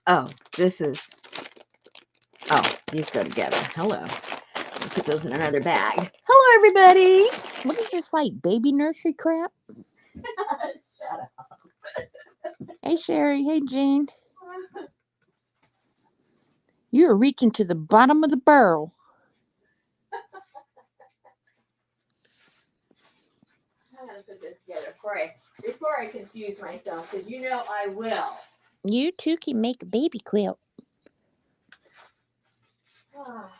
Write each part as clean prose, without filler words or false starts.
Oh, this is. Oh, these go together. Hello. I'll put those in another bag. Hello, everybody. What is this, like baby nursery crap? Shut up. Hey, Sherry. Hey, Jean. You are reaching to the bottom of the barrel. I'm gonna put this together before I confuse myself, because you know I will. You too can make a baby quilt. Ah.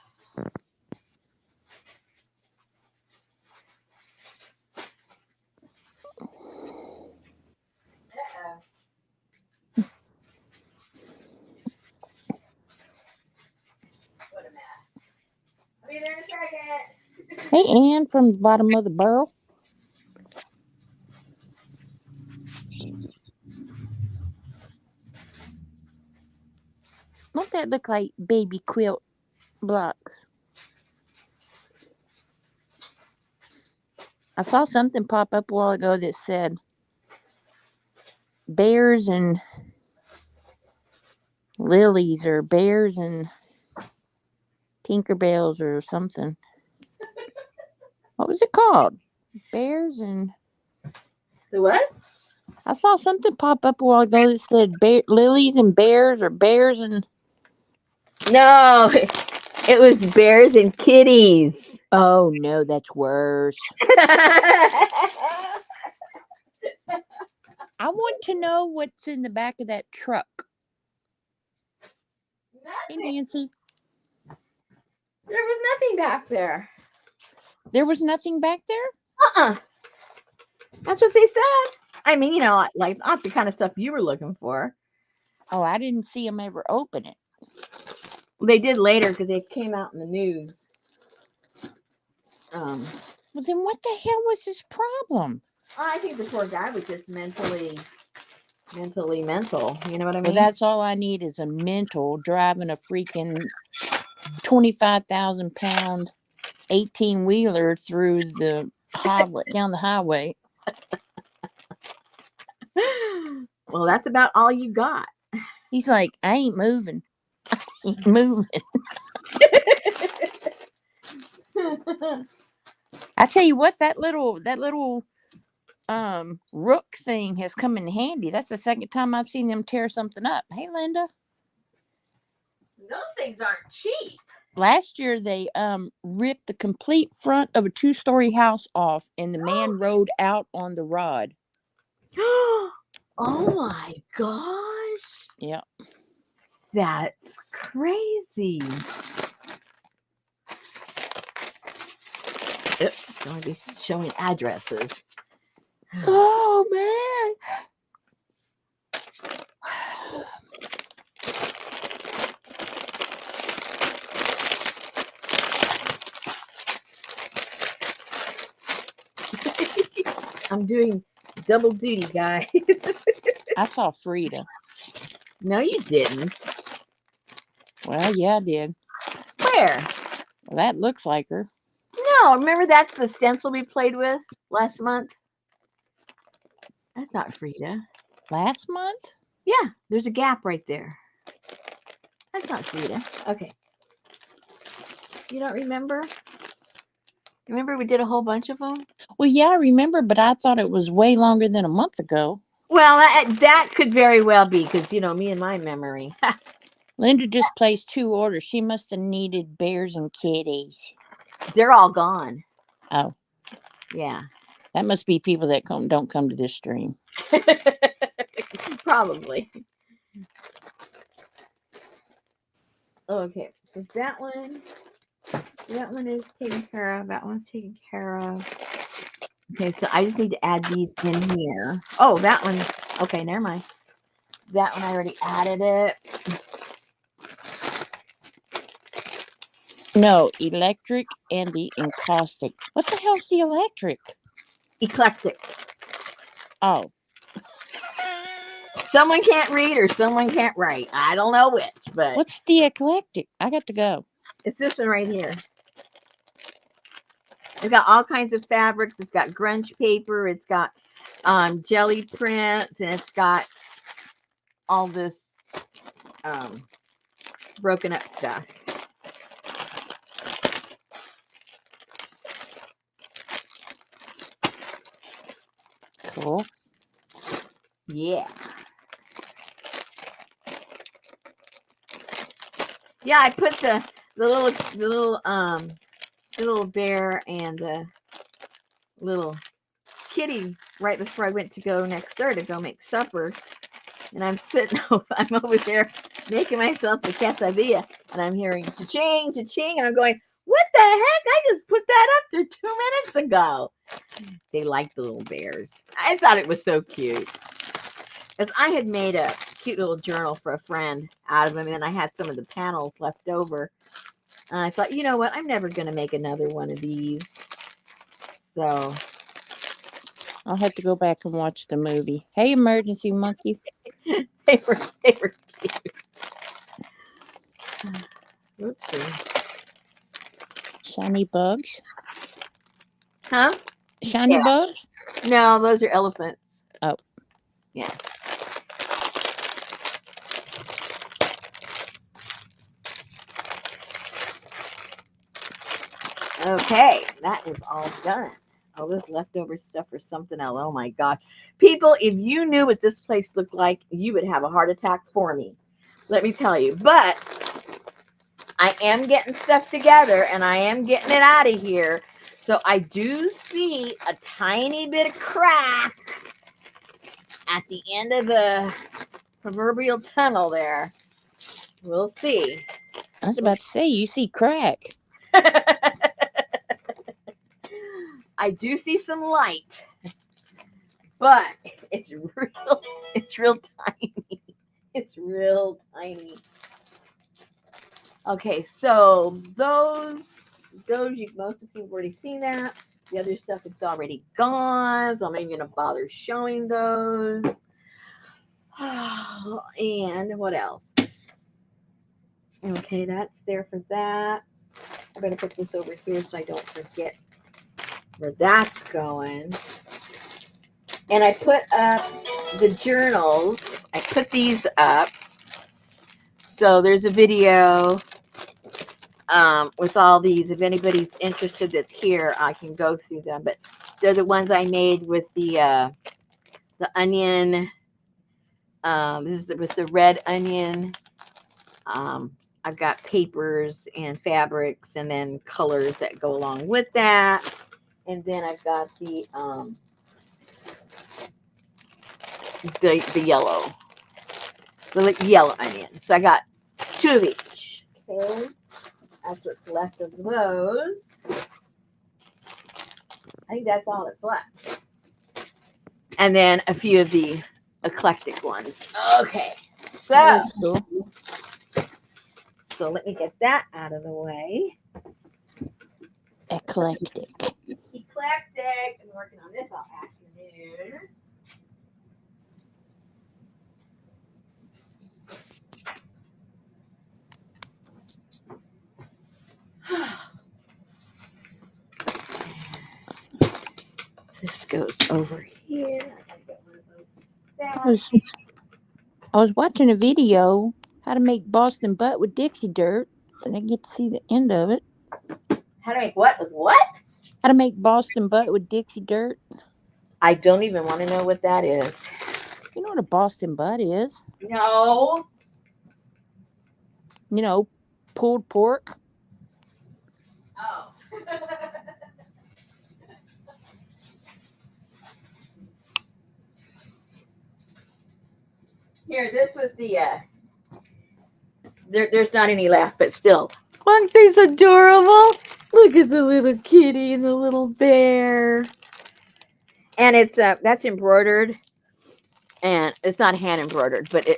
Uh-oh. What a mess. I'll be there in a second. Hey, Ann from the bottom of the barrel. Don't that look like baby quilt blocks? I saw something pop up a while ago that said bears and lilies or bears and Tinkerbells or something. What was it called? Bears and... The what? I saw something pop up a while ago that said lilies and bears or bears and... No, it was bears and kitties. Oh, no, that's worse. I want to know what's in the back of that truck. Hey, Nothing. Nancy. There was nothing back there. There was nothing back there? Uh-uh. That's what they said. I mean, like not the kind of stuff you were looking for. Oh, I didn't see them ever open it. They did later because they came out in the news. Well, then what the hell was his problem? I think the poor guy was just mentally mental. You know what I Well, mean? that's all I need is a mental driving a freaking 25,000-pound 18-wheeler through the highway, down the highway. Well, that's about all you got. He's like, I ain't moving. I ain't moving. I tell you what, that little rook thing has come in handy. That's the second time I've seen them tear something up. Hey, Linda. Those things aren't cheap. Last year they ripped the complete front of a 2-story house off, and the man rode out on the rod. Oh my gosh. Yeah. That's crazy. Oops, don't be showing addresses. Oh man. I'm doing double duty, guys. I saw Frida. No, you didn't. Well, yeah, I did. Where? Well, that looks like her. No, remember that's the stencil we played with last month? That's not Frida. Last month? Yeah, there's a gap right there. That's not Frida. Okay. You don't remember? Remember we did a whole bunch of them? Well, yeah, I remember, but I thought it was way longer than a month ago. Well, that could very well be because, me and my memory. Linda just placed 2 orders. She must have needed bears and kitties. They're all gone. Oh. Yeah. That must be people that don't come to this stream. Probably. Okay, so that one is taken care of. That one's taken care of. Okay, so I just need to add these in here. Oh, that one. Okay, never mind. That one I already added it. No, electric and the encaustic. What the hell's the electric? Eclectic. Oh. Someone can't read or someone can't write. I don't know which, but What's the eclectic? I got to go. it's this one right here. It's got all kinds of fabrics. It's got grunge paper. It's got jelly prints, and it's got all this broken up stuff. Cool. Yeah. Yeah, I put the little bear and the little kitty right before I went to go next door to go make supper. And I'm sitting I'm over there making myself a quesadilla, and I'm hearing cha-ching, cha-ching, and I'm going, what the heck? I just put that up there 2 minutes ago. They like the little bears. I thought it was so cute. Because I had made a cute little journal for a friend out of them, and I had some of the panels left over. And I thought, you know what? I'm never going to make another one of these. So I'll have to go back and watch the movie. Hey, emergency monkey. they were cute. Oopsie. Shiny bugs. Huh? Shiny Yeah. bugs? No, those are elephants. Oh. Yeah. Okay, that is all done. All this leftover stuff for something else. Oh my gosh. People, if you knew what this place looked like, you would have a heart attack for me. Let me tell you. But I am getting stuff together and I am getting it out of here. So I do see a tiny bit of crack at the end of the proverbial tunnel there. We'll see. I was about to say, you see crack. I do see some light, but it's real tiny. It's real tiny. Okay, so those most of you have already seen that. The other stuff it's already gone, so I'm not even gonna bother showing those. And what else? Okay, that's there for that. I'm gonna put this over here so I don't forget where that's going. And I put up the journals. I put these up. So there's a video with all these. If anybody's interested that's here, I can go through them. But they're the ones I made with the onion. This is with the red onion. I've got papers and fabrics and then colors that go along with that. And then I've got the yellow. The yellow onion. So I got 2 of each. Okay. That's what's left of those. I think that's all that's left. And then a few of the eclectic ones. Okay. So, Cool. so let me get that out of the way. Eclectic. Eclectic. I've been working on this all afternoon. This goes over here. I was watching a video how to make Boston butt with Dixie dirt. I didn't get to see the end of it. How to make what with what? How to make Boston butt with Dixie dirt. I don't even want to know what that is. You know what a Boston butt is? No. You know, pulled pork. Oh. Here, this was the there's not any laugh, but still. Aren't these adorable? Look at the little kitty and the little bear. And it's that's embroidered, and it's not hand embroidered, but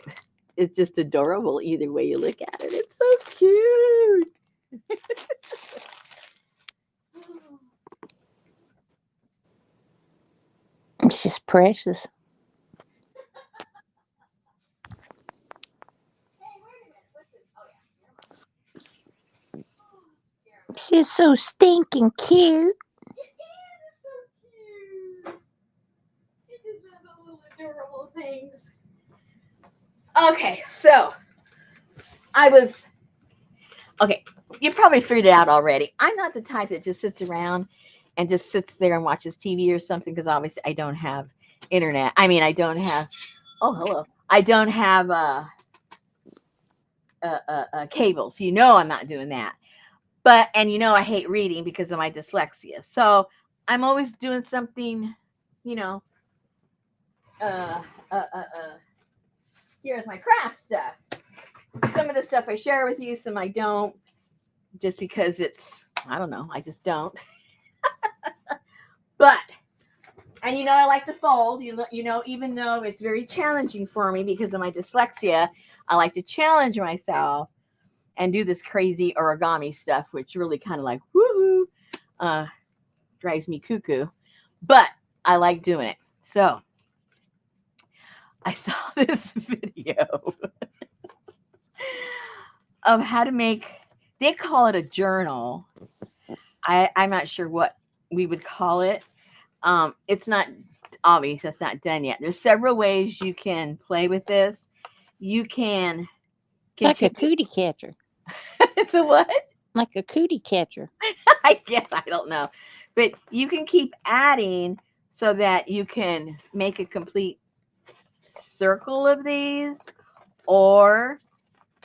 it's just adorable either way you look at it. It's so cute. It's just precious. She's so stinking cute. It's just one of the little adorable things. Okay, so I was okay. You probably figured it out already. I'm not the type that just sits around and just sits there and watches TV or something because obviously I don't have internet. I mean, I don't have. Oh, hello. I don't have cable, so I'm not doing that. But and I hate reading because of my dyslexia. So I'm always doing something, you know. Uh, uh, uh, uh. Here's my craft stuff. Some of the stuff I share with you, some I don't, just because I don't know, I just don't. But and I like to fold. Even though it's very challenging for me because of my dyslexia, I like to challenge myself and do this crazy origami stuff, which really kind of like woohoo, uh, drives me cuckoo. But I like doing it. So I saw this video of how to make. They call it a journal. I'm not sure what we would call it. It's not obvious. It's not done yet. There's several ways you can play with this. You can Like a continue. cootie catcher. It's a what? Like a cootie catcher. I guess I don't know, but you can keep adding so that you can make a complete circle of these, or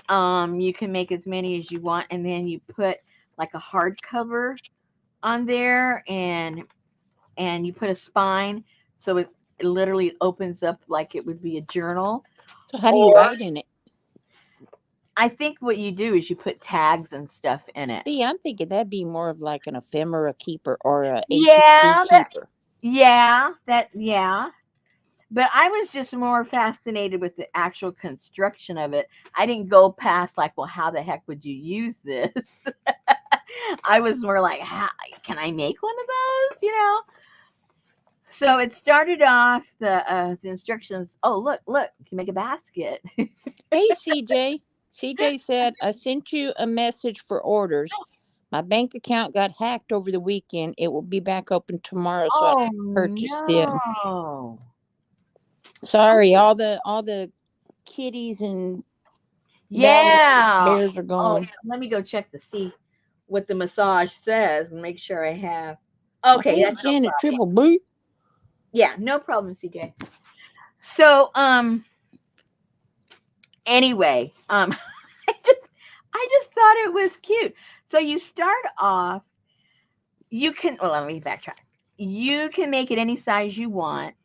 you can make as many as you want, and then you put like a hardcover on there, and you put a spine, so it literally opens up like it would be a journal. So how do you Or write in it? I think what you do is you put tags and stuff in it. See, I'm thinking that'd be more of like an ephemera keeper or a ATV Yeah, keeper. yeah. But I was just more fascinated with the actual construction of it. I didn't go past like, well, how the heck would you use this? I was more like, how can I make one of those? So it started off the instructions. Oh, look, you can make a basket. Hey, CJ. CJ said, I sent you a message for orders. My bank account got hacked over the weekend. It will be back open tomorrow, so I Oh purchased them. no. Sorry, all the kitties and Yeah. bears are Oh, gone. let me go check to see what the massage says and make sure I have. Okay, Hey, that's no Janet problem. Triple B. Yeah, no problem, CJ. So, anyway, I just thought it was cute. So you start off, well, let me backtrack. You can make it any size you want.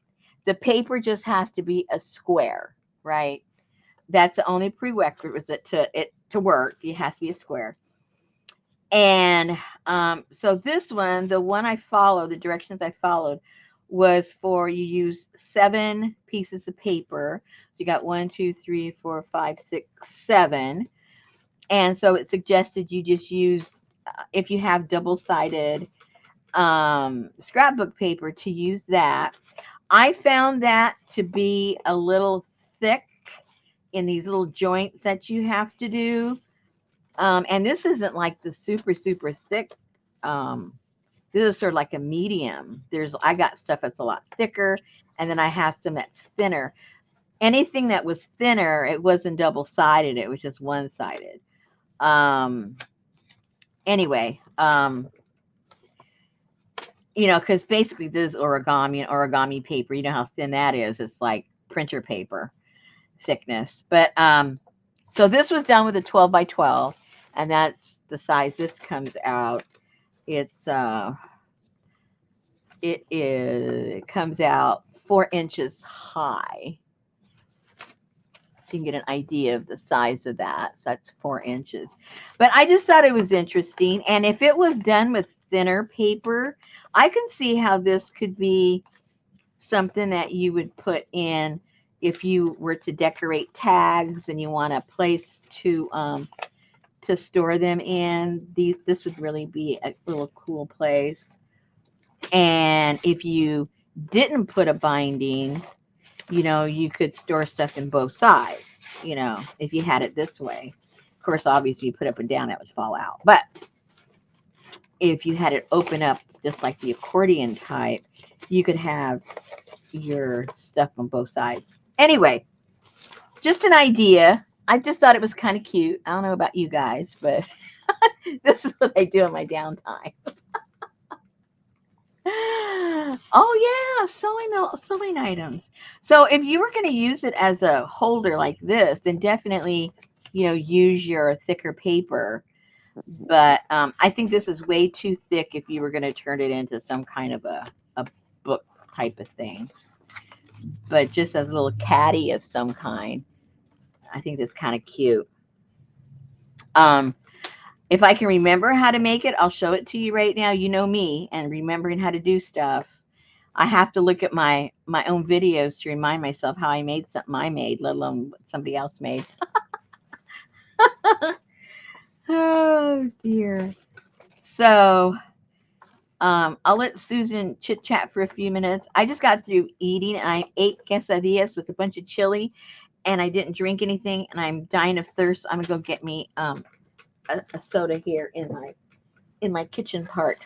The paper just has to be a square, right? That's the only prerequisite to work. It has to be a square. And so this one, the one I followed, the directions I followed, was for you use 7 pieces of paper. So you got 1, 2, 3, 4, 5, 6, 7. And so it suggested you just use, if you have double-sided scrapbook paper, to use that. I found that to be a little thick in these little joints that you have to do. And this isn't like the super, super thick. This is sort of like a medium. I got stuff that's a lot thicker, and then I have some that's thinner. Anything that was thinner, it wasn't double sided. It was just one sided. Um, anyway, because basically this is origami paper. You know how thin that is. It's like printer paper thickness. But so this was done with a 12 by 12, and that's the size this comes out. It comes out 4 inches high. So you can get an idea of the size of that. So that's 4 inches. But I just thought it was interesting. And if it was done with thinner paper, I can see how this could be something that you would put in if you were to decorate tags and you want a place to store them in. This would really be a little cool place. And if you didn't put a binding, you could store stuff in both sides, if you had it this way. Of course, obviously, you put up and down, that would fall out. But if you had it open up just like the accordion type, you could have your stuff on both sides. Anyway, just an idea. I just thought it was kind of cute. I don't know about you guys, but this is what I do in my downtime. Oh yeah, sewing items. So if you were going to use it as a holder like this, then definitely, use your thicker paper. But I think this is way too thick if you were going to turn it into some kind of a book type of thing. But just as a little caddy of some kind, I think that's kind of cute. Um, if I can remember how to make it, I'll show it to you right now. You know me and remembering how to do stuff. I have to look at my own videos to remind myself how I made something I made, let alone what somebody else made. Oh dear. So I'll let Susan chit chat for a few minutes. I just got through eating and I ate quesadillas with a bunch of chili and I didn't drink anything and I'm dying of thirst. I'm gonna go get me a soda here in my kitchen part.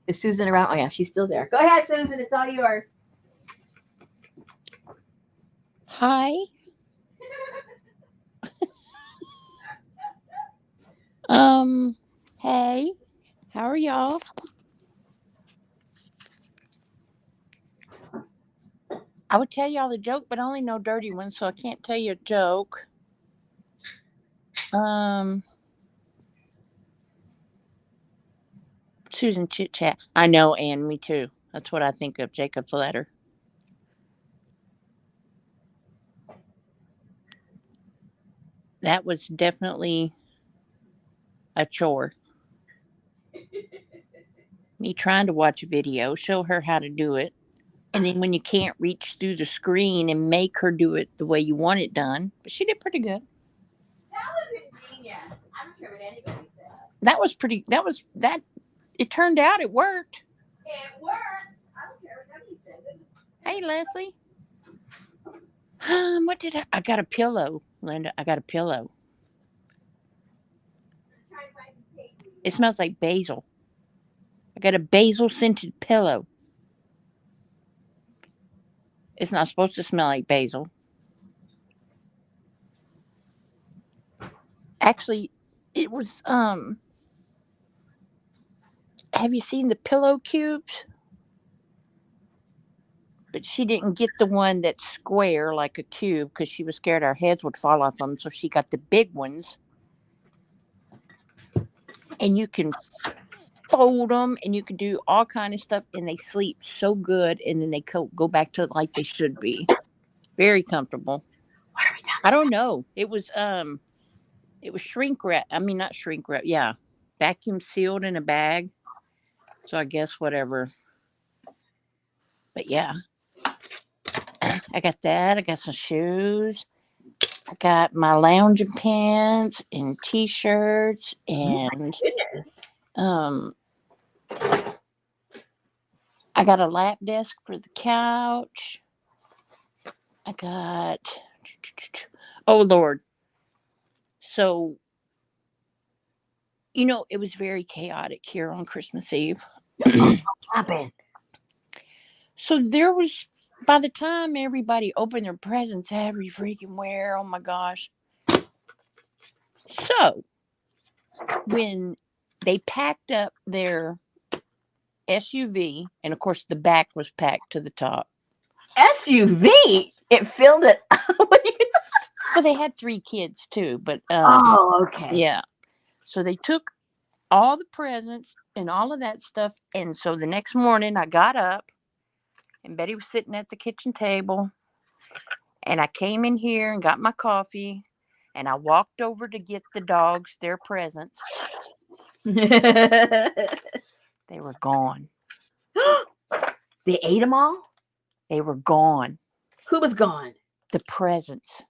Is Susan around? Oh yeah, she's still there. Go ahead, Susan. It's all yours. Hi. Hey. How are y'all? I would tell y'all the joke, but I only know dirty ones, so I can't tell you a joke. Susan chit chat. I know, and me too. That's what I think of Jacob's letter. That was definitely a chore. Me trying to watch a video, show her how to do it, and then when you can't reach through the screen and make her do it the way you want it done, but she did pretty good. That was ingenious. I don't care what anybody says. That was pretty. That was that. It turned out it worked. It worked. I don't care what nobody says. Hey, Leslie. What did I got a pillow, Linda. I got a pillow. It smells like basil. I got a basil scented pillow. It's not supposed to smell like basil. Actually, it was have you seen the pillow cubes? But she didn't get the one that's square like a cube because she was scared our heads would fall off them. So she got the big ones, and you can fold them, and you can do all kind of stuff, and they sleep so good, and then they go back to like they should be. Very comfortable. What are we talking I don't know. It was shrink wrap. I mean, not shrink wrap. Yeah, vacuum sealed in a bag. So I guess whatever. But yeah, I got that. I got some shoes. I got my lounging pants and t-shirts and Goodness. um I got a lap desk for the couch. I got oh Lord. So it was very chaotic here on Christmas Eve. What happened? So there was by the time everybody opened their presents every freaking where, oh my gosh. So when they packed up their SUV, and of course the back was packed to the top. SUV? It filled it up. Well, they had 3 kids too, but Oh, okay. yeah. So they took all the presents and all of that stuff, and so the next morning I got up, and Betty was sitting at the kitchen table, and I came in here and got my coffee, and I walked over to get the dogs their presents. They were gone. They ate them all? They were gone. Who was gone? The presents.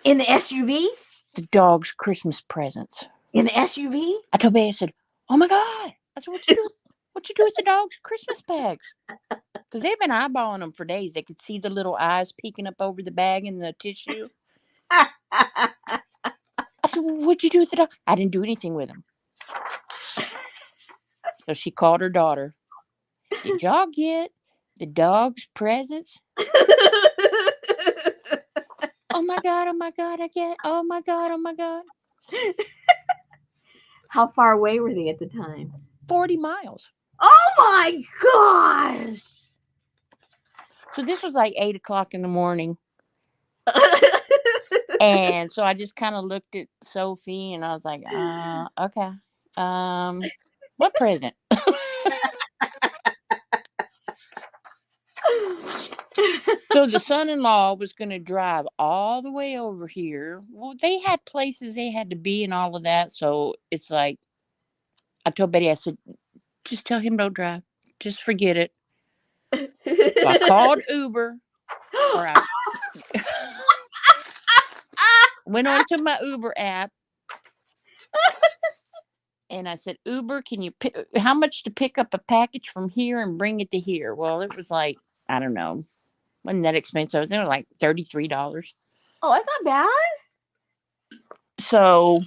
In the SUV? The dogs' Christmas presents. In the SUV? I told Betty, I said, "Oh my God!" I said, "What you do? What you do with the dogs' Christmas bags?" Because they've been eyeballing them for days. They could see the little eyes peeking up over the bag and the tissue. I said, "Well, what'd you do with the dog?" I didn't do anything with them. So she called her daughter. Did y'all get the dog's presents? Oh my God, oh my God, oh my God, oh my God. How far away were they at the time? 40 miles. Oh my gosh. So this was like 8 o'clock in the morning. And so I just kind of looked at Sophie and I was like, okay. What present? So the son-in-law was going to drive all the way over here. Well, they had places they had to be and all of that. So it's like, I told Betty, I said, just tell him don't drive. Just forget it. So I called Uber, or I went onto my Uber app and I said, Uber, can you pick, how much to pick up a package from here and bring it to here? Well, it was like, I don't know, wasn't that expensive. It was like $33. Oh, that's not bad. So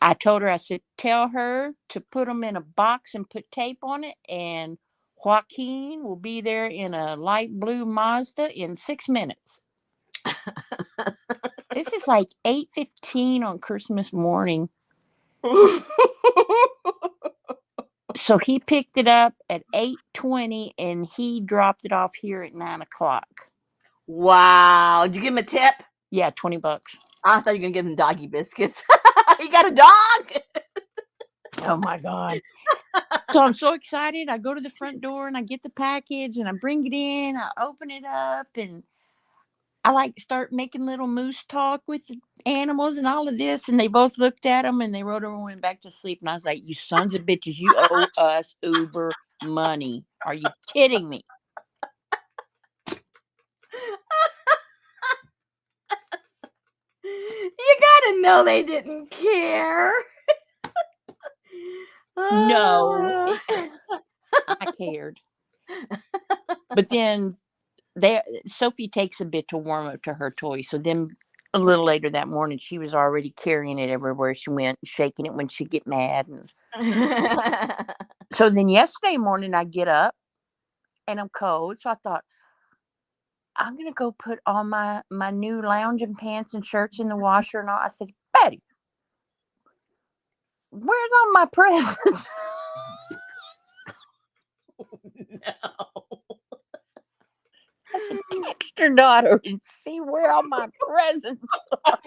I told her, I said, tell her to put them in a box and put tape on it. And Joaquin will be there in a light blue Mazda in 6 minutes. This is like 8:15 on Christmas morning. So he picked it up at 8:20 and he dropped it off here at 9 o'clock. Wow. Did you give him a tip? Yeah, $20. I thought you were going to give him doggy biscuits. You got a dog? Oh my God. So I'm so excited. I go to the front door and I get the package and I bring it in. I open it up and I like start making little moose talk with the animals and all of this. And they both looked at them and they rolled over and went back to sleep. And I was like, you sons of bitches, you owe us Uber money. Are you kidding me? You gotta know they didn't care. No, I cared. But then Sophie takes a bit to warm up to her toy. So then a little later that morning, she was already carrying it everywhere she went, shaking it when she get mad. And so then yesterday morning, I get up and I'm cold. So I thought, I'm going to go put all my new lounging pants and shirts in the washer and all. I said, Betty, where's all my presents? No. I said, text your daughter and see where all my presents are.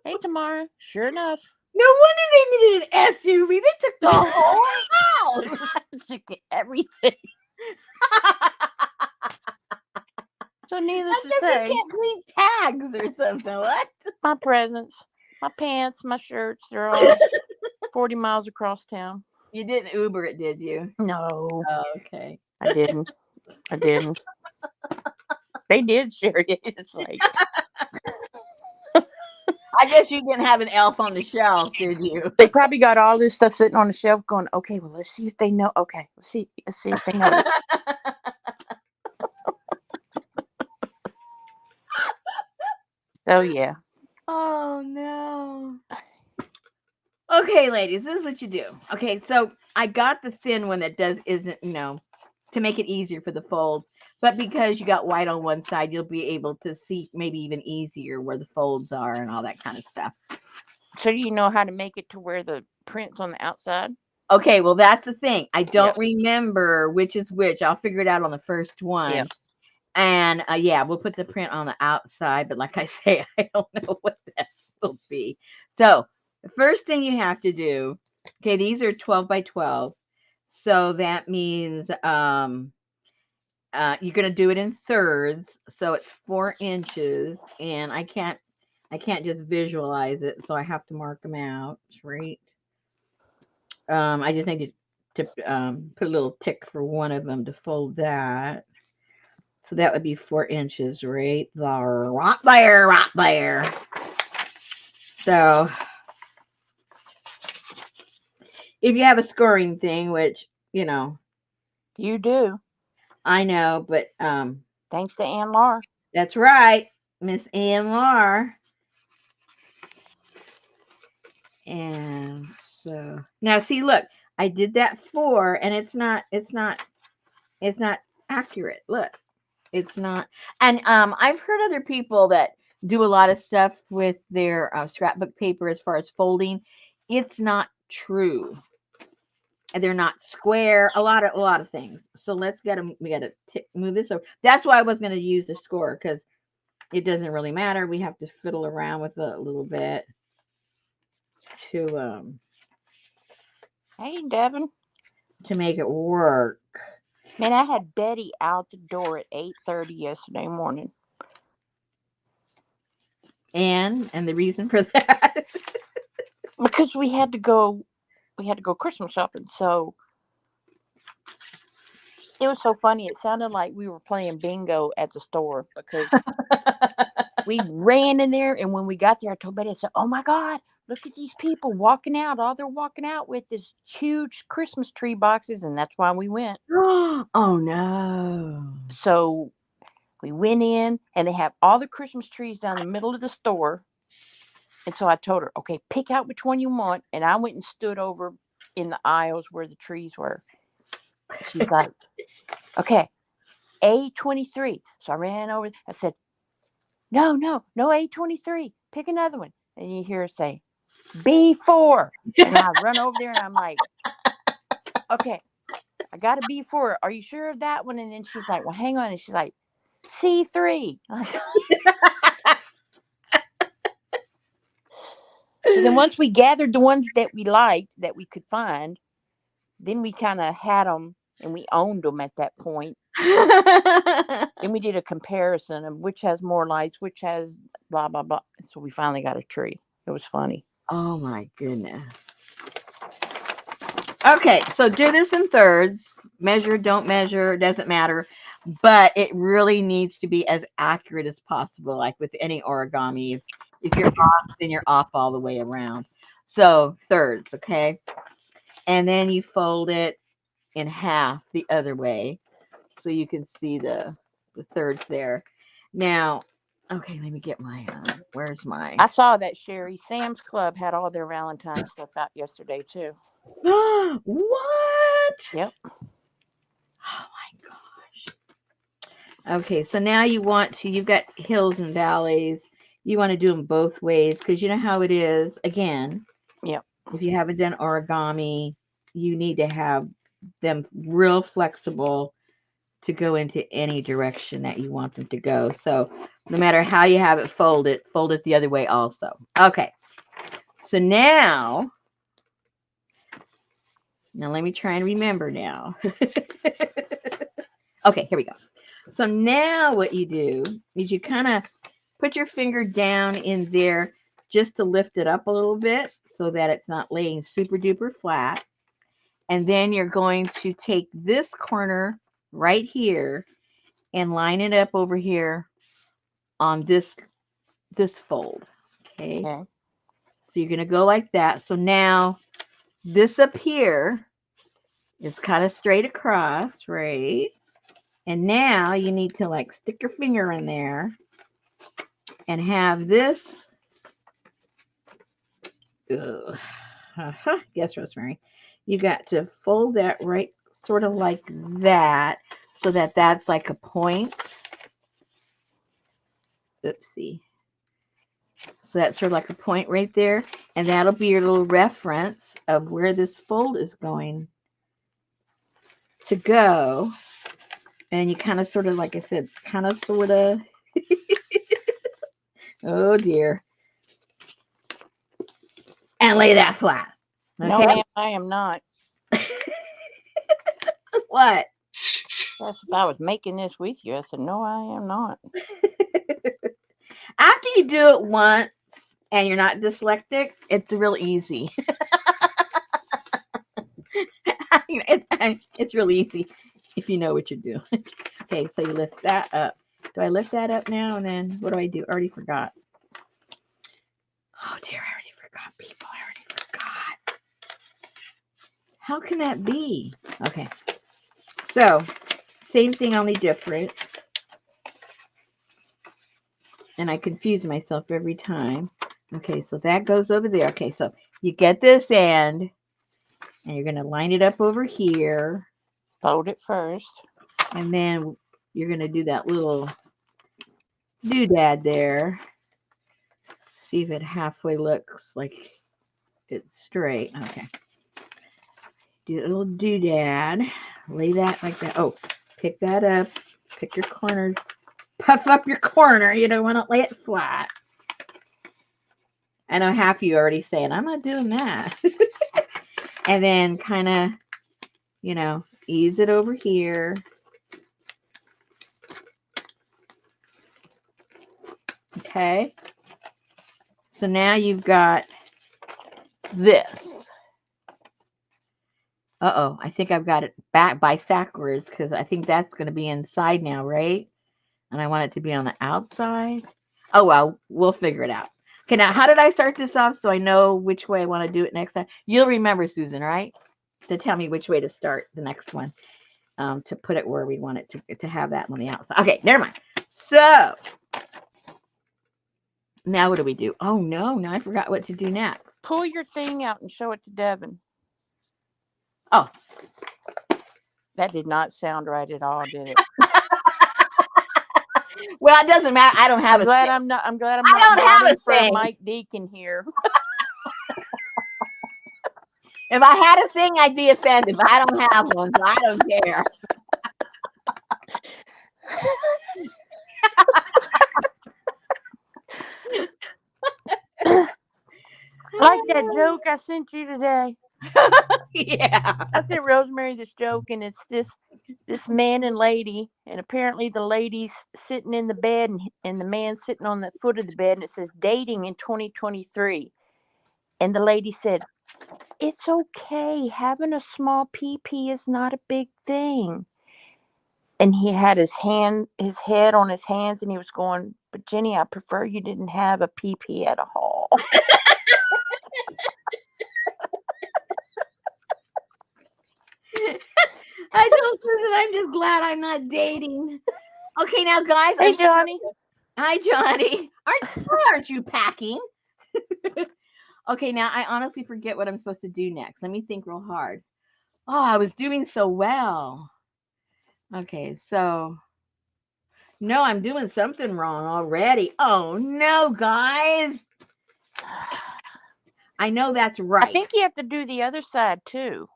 Hey, Tamara, sure enough. No wonder they needed an SUV. They took the whole house. I took everything. So needless to They say, can't leave tags or something. What? my presents, my pants, my shirts, they're all 40 miles across town. You didn't Uber it, did you? No, Oh, okay. I didn't. They did share it. It's like, I guess you didn't have an elf on the shelf, did you? they probably got all this stuff sitting on the shelf going, okay, well, let's see if they know. Okay, let's see if they know. So, yeah. Oh, no. Okay, ladies, this is what you do. Okay, so I got the thin one that isn't, to make it easier for the folds. But because you got white on one side, you'll be able to see maybe even easier where the folds are and all that kind of stuff. So do you know how to make it to where the print's on the outside? Okay, well, that's the thing. I don't Yep. remember which is which. I'll figure it out on the first one. Yep. And yeah, we'll put the print on the outside. But like I say, I don't know what that will be. So the first thing you have to do, okay, these are 12 by 12. So that means you're going to do it in thirds. So it's 4 inches. And I can't just visualize it. So I have to mark them out, right? I just need to put a little tick for one of them to fold that. So that would be 4 inches right there. Right there. So if you have a scoring thing, which, You do. I know, but Thanks to Ann Laura. that's right, Miss Ann Laura. And so now see, look, I did that 4, and it's not accurate. Look, it's not. And I've heard other people that do a lot of stuff with their scrapbook paper as far as folding. It's not true. And they're not square. A lot of things. So let's get them. We got to move this over. That's why I was going to use the score because it doesn't really matter. We have to fiddle around with it a little bit to Hey, Devin. make it work. Man, I had Betty out the door at 8:30 yesterday morning. And the reason for that. Because we had to go Christmas shopping. So it was so funny. It sounded like we were playing bingo at the store because we ran in there, and when we got there, I told Betty, I said, "Oh my God, look at these people walking out. All they're walking out with is huge Christmas tree boxes," and that's why we went. Oh no. So we went in, and they have all the Christmas trees down the middle of the store. And so I told her, "Okay, pick out which one you want." And I went and stood over in the aisles where the trees were. She's like, "Okay, A23. So I ran over. I said, no A23. Pick another one." And you hear her say, B4. And I run over there and I'm like, "Okay, I got a B4. Are you sure of that one?" And then she's like, "Well, hang on." And she's like, C3. So then once we gathered the ones that we liked, that we could find, then we kind of had them and we owned them at that point. Then we did a comparison of which has more lights, which has blah, blah, blah. So we finally got a tree. It was funny. Oh my goodness. Okay, so do this in thirds. Measure, don't measure, doesn't matter. But it really needs to be as accurate as possible, like with any origami. If you're off, then you're off all the way around. So thirds, okay? And then you fold it in half the other way so you can see the thirds there. Now, okay, let me get my where's my I saw that, Sherry. Sam's Club had all their Valentine's stuff out yesterday, too. what? Yep. Oh my gosh. Okay, so now you've got hills and valleys. You want to do them both ways because you know how it is. Again, Yep. if you haven't done origami, you need to have them real flexible to go into any direction that you want them to go. So no matter how you have it fold it the other way also. Okay. So now let me try and remember now. Okay, here we go. So now what you do is you kind of put your finger down in there just to lift it up a little bit so that it's not laying super duper flat. And then you're going to take this corner right here and line it up over here on this fold. Okay. Okay. So you're going to go like that. So now this up here is kind of straight across, right? And now you need to like stick your finger in there and have this. Guess, Rosemary, you got to fold that right sort of like that so that that's like a point. Oopsie. So that's sort of like a point right there. And that'll be your little reference of where this fold is going to go. And you kind of sort of, like I said, kind of sort of. Oh dear. And lay that flat. Okay. No, ma'am, I am not. What? That's if I was making this with you. I said, no, I am not. After you do it once and you're not dyslexic, it's real easy. It's really easy if you know what you're doing. Okay, so you lift that up. Do I lift that up now? And then what do I do? I already forgot. Oh dear, I already forgot, people. I already forgot. How can that be? Okay. So, same thing, only different. And I confuse myself every time. Okay, so that goes over there. Okay, so you get this end, and you're going to line it up over here. Fold it first. And then you're going to do that little doodad there. See if it halfway looks like it's straight. Okay. Do a little doodad. Lay that like that. Oh, pick that up. Pick your corners. Puff up your corner. You don't want to lay it flat. I know half of you are already saying, I'm not doing that. And then kind of, you know, ease it over here. Okay. So now you've got this. Uh-oh, I think I've got it backwards because I think that's going to be inside now, right? And I want it to be on the outside. Oh, well, we'll figure it out. Okay, now how did I start this off so I know which way I want to do it next time? You'll remember, Susan, right? To tell me which way to start the next one, to put it where we want it to have that on the outside. Okay, never mind. So now what do we do? Oh, no, now I forgot what to do next. Pull your thing out and show it to Devin. Oh. That did not sound right at all, did it? Well, it doesn't matter. I don't have I'm glad I'm not don't have mobbing a for thing. Mike Deacon here. If I had a thing, I'd be offended, but I don't have one, so I don't care. Like that joke I sent you today. Yeah. I sent Rosemary this joke, and it's this man and lady, and apparently the lady's sitting in the bed, and the man's sitting on the foot of the bed, and it says dating in 2023. And the lady said, "It's okay. Having a small pee-pee is not a big thing." And he had his head on his hands, and he was going, "But Jenny, I prefer you didn't have a pee-pee at all." I told Susan I'm just glad I'm not dating. Okay, now guys. Hey, Johnny. Hi, Johnny. Aren't you packing? Okay, now I honestly forget what I'm supposed to do next. Let me think real hard. Oh, I was doing so well. Okay, so no, I'm doing something wrong already. Oh no, guys. I know that's right. I think you have to do the other side too.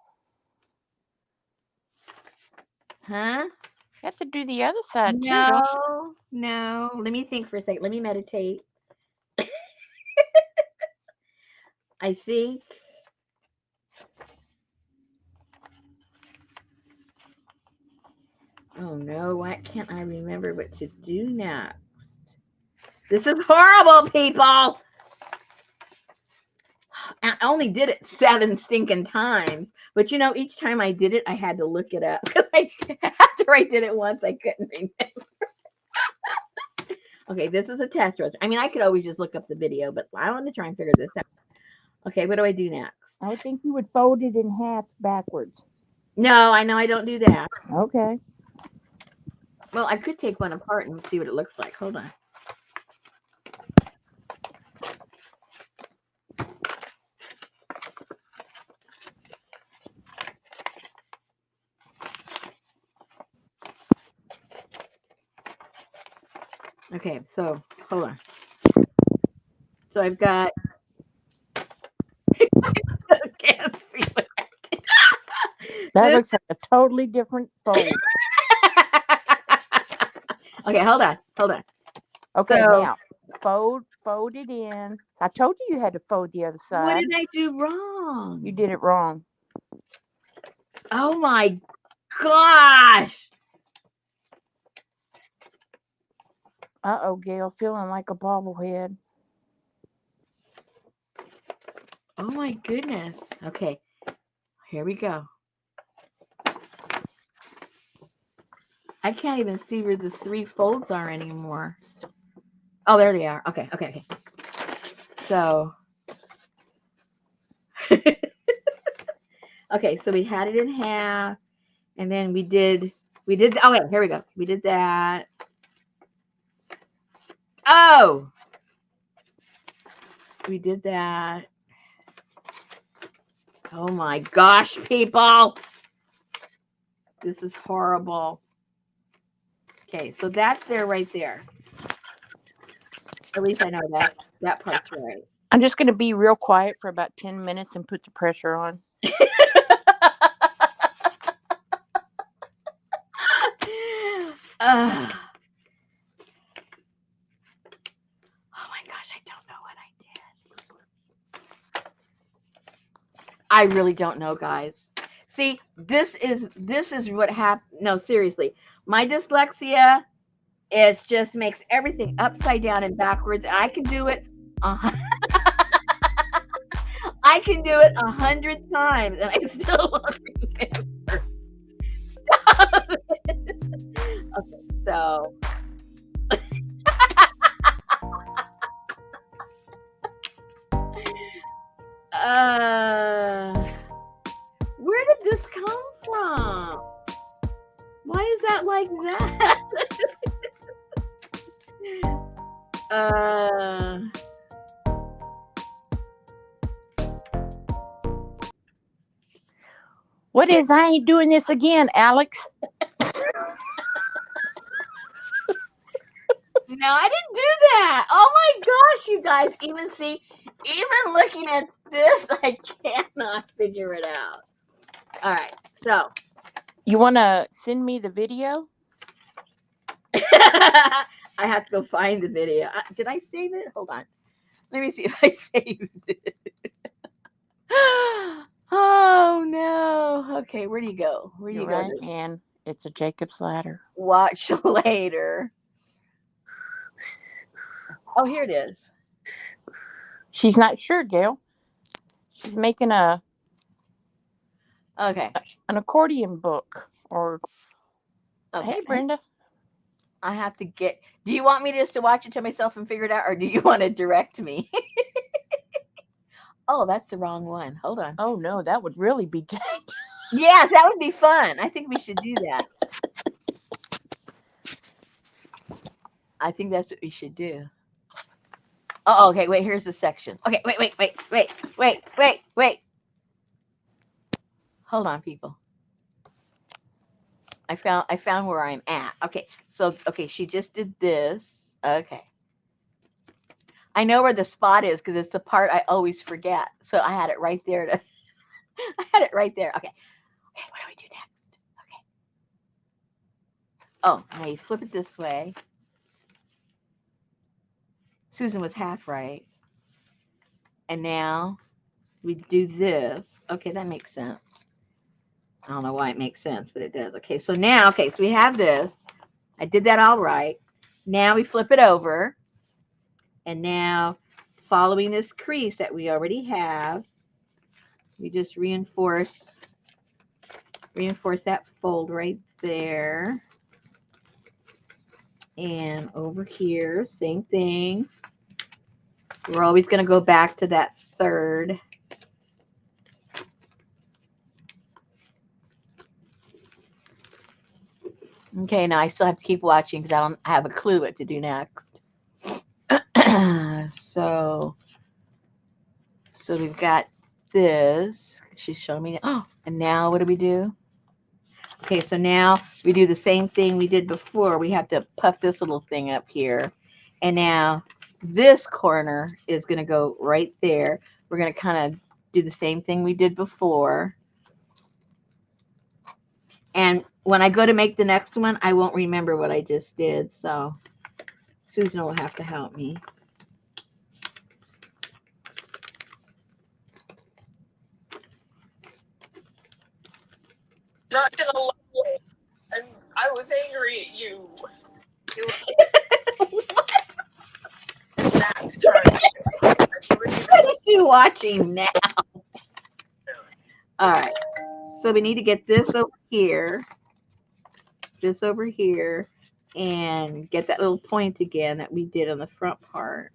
Huh? You have to do the other side too, don't you? No. Let me think for a second. Let me meditate. I think. Oh no, why can't I remember what to do next? This is horrible, people. I only did it 7 stinking times. But you know, each time I did it, I had to look it up. Because after I did it once, I couldn't remember. Okay, this is a test roast. I mean, I could always just look up the video, but I want to try and figure this out. Okay, what do I do next? I think you would fold it in half backwards. No, I know I don't do that. Okay. Well, I could take one apart and see what it looks like. Hold on. Okay, so hold on. So I've got. I can't see what I did. That looks like a totally different fold. Okay, hold on. Okay, So, now fold it in. I told you had to fold the other side. What did I do wrong? You did it wrong. Oh my gosh. Uh-oh, Gail, feeling like a bobblehead. Oh my goodness. Okay, here we go. I can't even see where the 3 folds are anymore. Oh, there they are. Okay. So, okay, so we had it in half, and then we did, oh wait, here we go. We did that. Oh! We did that. Oh my gosh, people! This is horrible. Okay, so that's there right there. At least I know that part's right. I'm just going to be real quiet for about 10 minutes and put the pressure on. uh, oh my gosh, I don't know what I did. I really don't know, guys. See, this is what happened. No, seriously. My dyslexia is just makes everything upside down and backwards. I can do it. Uh, I can do it 100 times, and I still won't remember. Stop it. Okay, so where did this come from? Why is that like that? What is? I ain't doing this again, Alex. No, I didn't do that. Oh my gosh, you guys. Even looking at this, I cannot figure it out. All right, so. You want to send me the video? I have to go find the video. Did I save it? Hold on. Let me see if I saved it. Oh no. Okay, where do you go? Where do you Right go? hand. It's a Jacob's ladder. Watch later. Oh, here it is. She's not sure, Gail. She's making an accordion book. Or Okay. Hey, Brenda. I have to get. Do you want me just to watch it to myself and figure it out, or do you want to direct me? Oh, that's the wrong one. Hold on. Oh no, that would really be good. Yes, that would be fun. I think we should do that. I think that's what we should do. Oh, okay. Wait, here's the section. Okay, wait. Hold on, people. I found where I'm at. Okay, so she just did this. Okay. I know where the spot is because it's the part I always forget. So I had it right there I had it right there. Okay. Okay, what do we do next? Okay. Oh, now you flip it this way. Susan was half right. And now we do this. Okay, that makes sense. I don't know why it makes sense, but it does. Okay, so now, so we have this. I did that all right. Now we flip it over. And now, following this crease that we already have, we just reinforce that fold right there. And over here, same thing. We're always going to go back to that third. Okay, now I still have to keep watching because I don't have a clue what to do next. So we've got this. She's showing me. Oh, and now what do we do? Okay, so now we do the same thing we did before. We have to puff this little thing up here. And now this corner is going to go right there. We're going to kind of do the same thing we did before. And when I go to make the next one, I won't remember what I just did. So Susan will have to help me. Not gonna lie, I was angry at you. What is she watching now? All right. So we need to get this over here, and get that little point again that we did on the front part.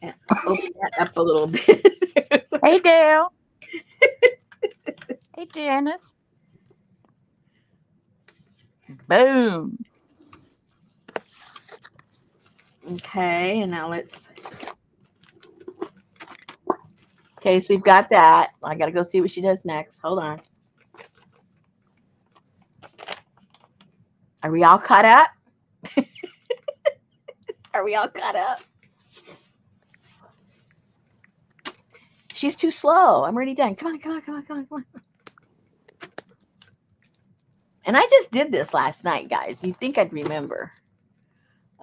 And open that up a little bit. Hey, Dale. Hey, Janice. Boom. Okay, and now let's. Okay, so we've got that. I got to go see what she does next. Hold on. Are we all caught up? Are we all caught up? She's too slow. I'm already done. Come on, come on, come on, come on, come on. And I just did this last night, guys. You'd think I'd remember.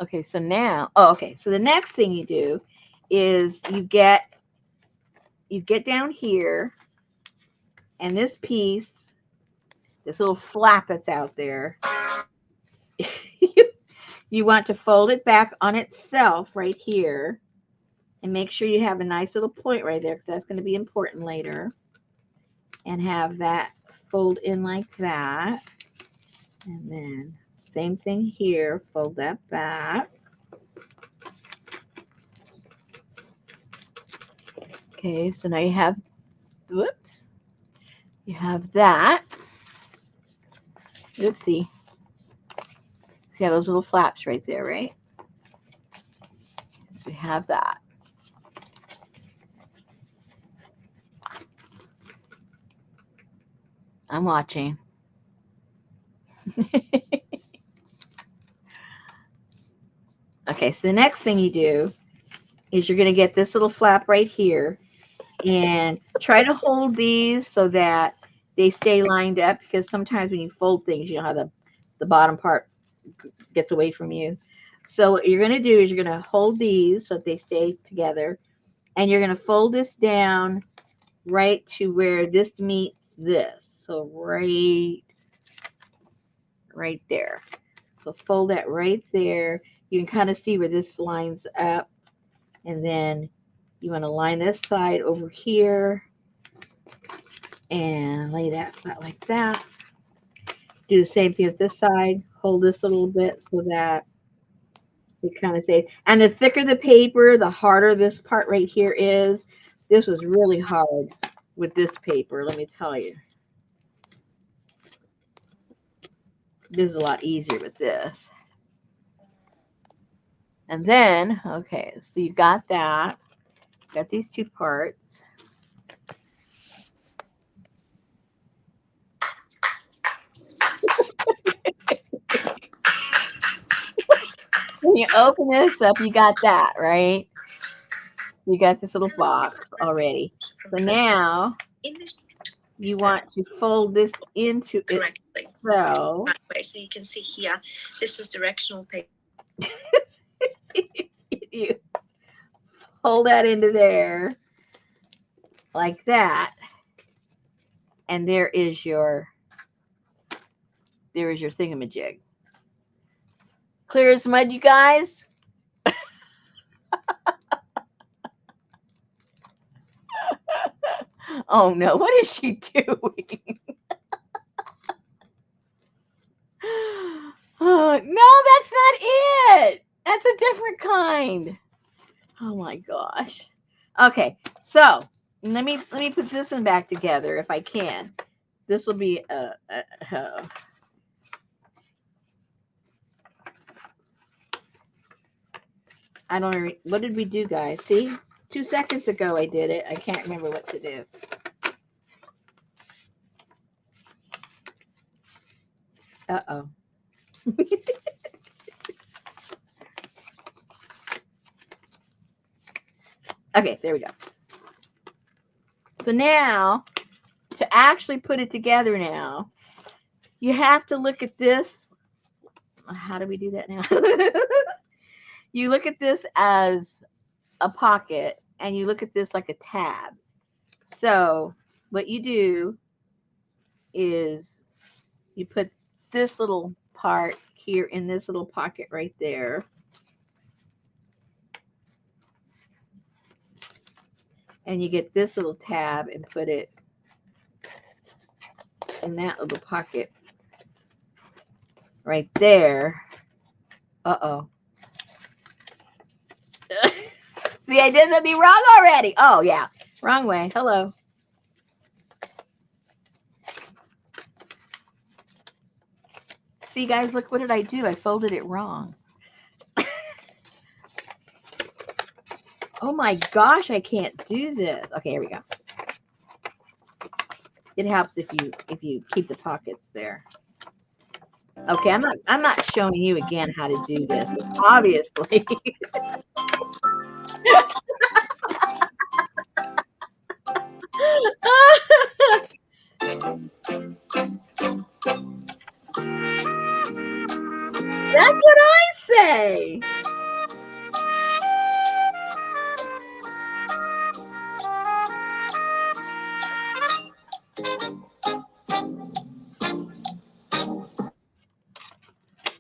Okay, so now, okay. So the next thing you do is you get down here, and this piece, this little flap that's out there, you want to fold it back on itself right here, and make sure you have a nice little point right there, because that's going to be important later. And have that fold in like that. And then same thing here, fold that back. Okay, so now you have, whoops, you have that. Oopsie. See how those little flaps right there, right? So we have that. I'm watching. Okay, so the next thing you do is you're going to get this little flap right here, and try to hold these so that they stay lined up, because sometimes when you fold things, you know how the bottom part gets away from you. So what you're going to do is you're going to hold these so that they stay together, and you're going to fold this down right to where this meets this. So right there. So fold that right there. You can kind of see where this lines up, and then you want to line this side over here and lay that flat like that. Do the same thing with this side. Hold this a little bit so that you kind of say, and the thicker the paper, the harder this part right here is. This was really hard with this paper, let me tell you. This is a lot easier with this. And then, okay, so you got that. Got these two parts. When you open this up, you got that, right? You got this little box already. So now you want to fold this into it. So you can see here, this is directional paper. you fold that into there like that, and there is your thingamajig. Clear as mud, you guys. Oh no, what is she doing? Oh, no, that's not it. That's a different kind. Oh my gosh. Okay, so let me put this one back together if I can. This will be I don't know. What did we do, guys? See? 2 seconds ago I did it. I can't remember what to do. Uh-oh. Okay, there we go. So now, to actually put it together now, you have to look at this. How do we do that now? You look at this as a pocket, and you look at this like a tab. So what you do is you put this little part here in this little pocket right there. And you get this little tab and put it in that little pocket right there. Uh-oh. See, I did something wrong already. Oh, yeah. Wrong way. Hello. See, guys, look, what did I do? I folded it wrong. Oh, my gosh, I can't do this. Okay, here we go. It helps if you keep the pockets there. Okay, I'm not showing you again how to do this. Obviously. That's what I say.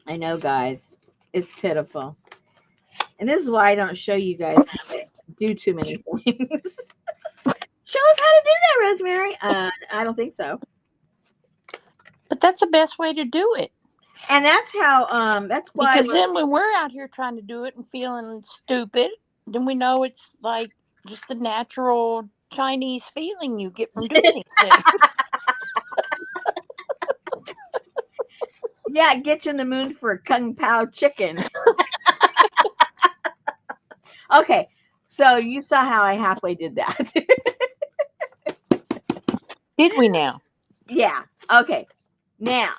I know, guys. It's pitiful. And this is why I don't show you guys how to do too many things. Show us how to do that, Rosemary. I don't think so. But that's the best way to do it. And that's how that's why Because then when we're out here trying to do it and feeling stupid, then we know it's like just the natural Chinese feeling you get from doing these things. yeah, get you in the mood for a kung pao chicken. Okay, so you saw how I halfway did that. Did we now? Yeah. Okay. Now.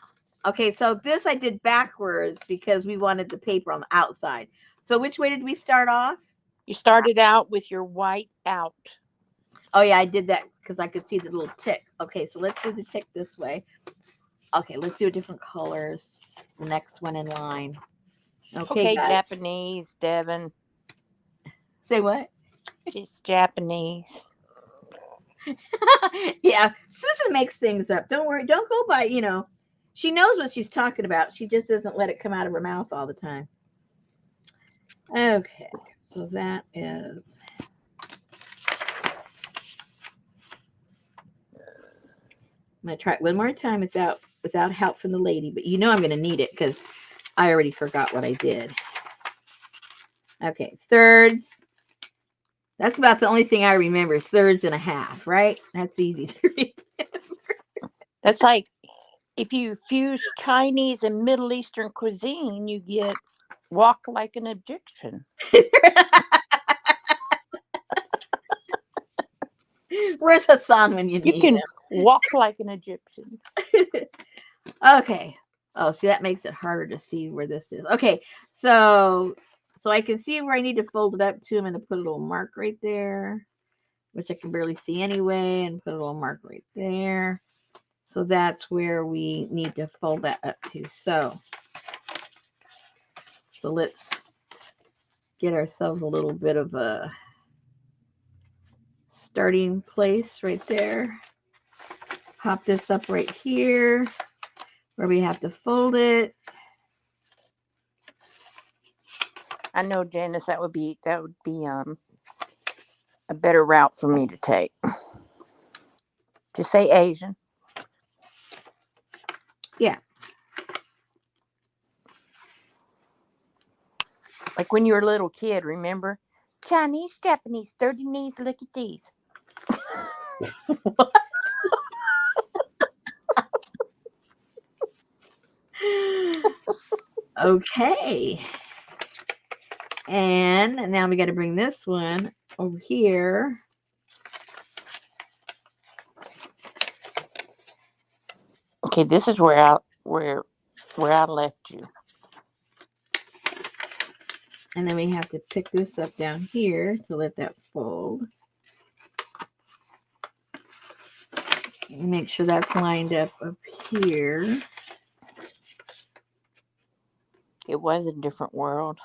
Okay, so this I did backwards because we wanted the paper on the outside. So which way did we start off? You started out with your white out. Oh yeah, I did that because I could see the little tick. Okay, so let's do the tick this way. Okay, let's do different colors. The next one in line. Okay, guys. Japanese, Devin. Say what? Just Japanese. Yeah, Susan makes things up. Don't worry. Don't go by, she knows what she's talking about. She just doesn't let it come out of her mouth all the time. Okay, so that is. I'm going to try it one more time without help from the lady, but I'm going to need it because I already forgot what I did. Okay, thirds. That's about the only thing I remember. Thirds and a half, right? That's easy to remember. That's like if you fuse Chinese and Middle Eastern cuisine, you get walk like an Egyptian. Where's Hassan when you need can him? walk like an Egyptian. Okay. Oh, see, that makes it harder to see where this is. Okay, so I can see where I need to fold it up to. I'm going to put a little mark right there, which I can barely see anyway, and put a little mark right there. So that's where we need to fold that up to. So let's get ourselves a little bit of a starting place right there. Pop this up right here where we have to fold it. I know, Janice, that would be a better route for me to take. Just say Asian. Yeah. Like when you were a little kid, remember? Chinese, Japanese, 30 knees, look at these. What? Okay. And now we got to bring this one over here. Okay, this is where I left you. And then we have to pick this up down here to let that fold. And make sure that's lined up here. It was a different world.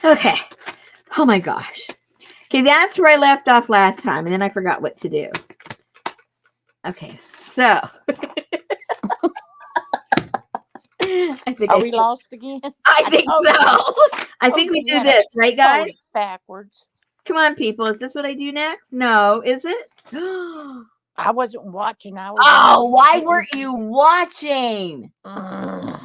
Okay. Oh my gosh. Okay, that's where I left off last time, and then I forgot what to do. Okay, so Are we lost again? I think so. I think we do this, right, guys? Backwards. Come on, people. Is this what I do next? No, is it? I wasn't watching. Why weren't you watching? Mm.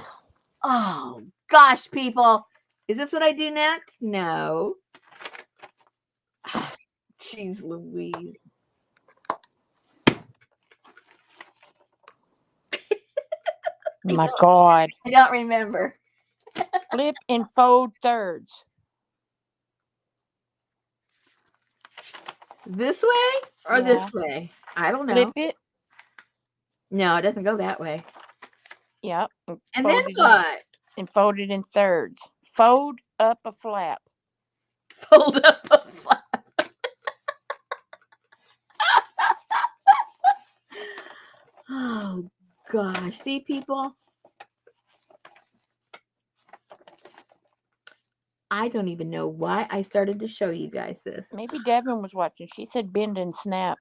Oh, gosh, people. Is this what I do next? No. Jeez Louise. My God. I don't remember. Flip and fold thirds. This way or Yeah. this way? I don't know. Flip it. No, it doesn't go that way. Yep. And then what? And fold it in thirds. Fold up a flap. Fold up a flap. Oh gosh. See, people? I don't even know why I started to show you guys this. Maybe Devin was watching. She said bend and snap.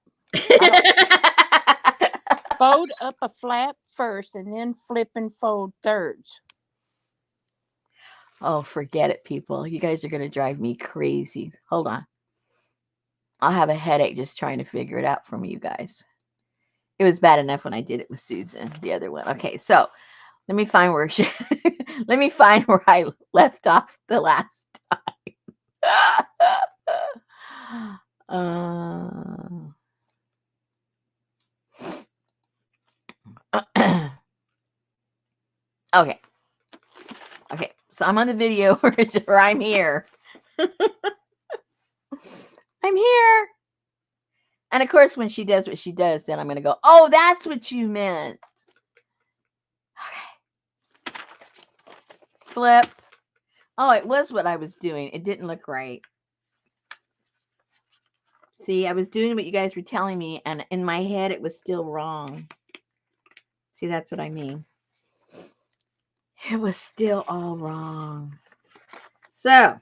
Fold up a flap first and then flip and fold thirds. Oh, forget it, people. You guys are going to drive me crazy. Hold on. I'll have a headache just trying to figure it out from you guys. It was bad enough when I did it with Susan, the other one. Okay, so let me find where let me find where I left off the last time. Okay. Okay, so I'm on the video where I'm here. I'm here. And of course, when she does what she does, then I'm going to go, oh, that's what you meant. Okay. Flip. Oh, it was what I was doing. It didn't look right. See, I was doing what you guys were telling me, and in my head, it was still wrong. See, that's what I mean. It was still all wrong. So,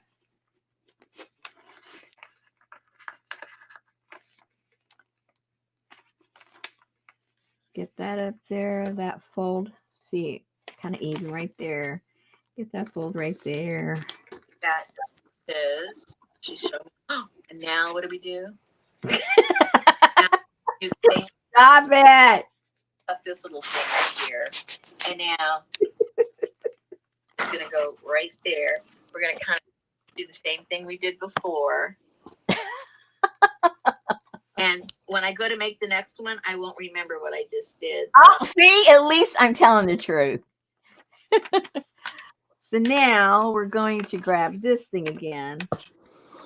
get that up there, that fold. See, kind of even right there. Get that fold right there. That is, she's showing. Oh, and now what do we do? You think Stop it! of this little thing right here, and now it's gonna go right there. We're gonna kind of do the same thing we did before. And when I go to make the next one, I won't remember what I just did. Oh, see, at least I'm telling the truth. So now we're going to grab this thing again,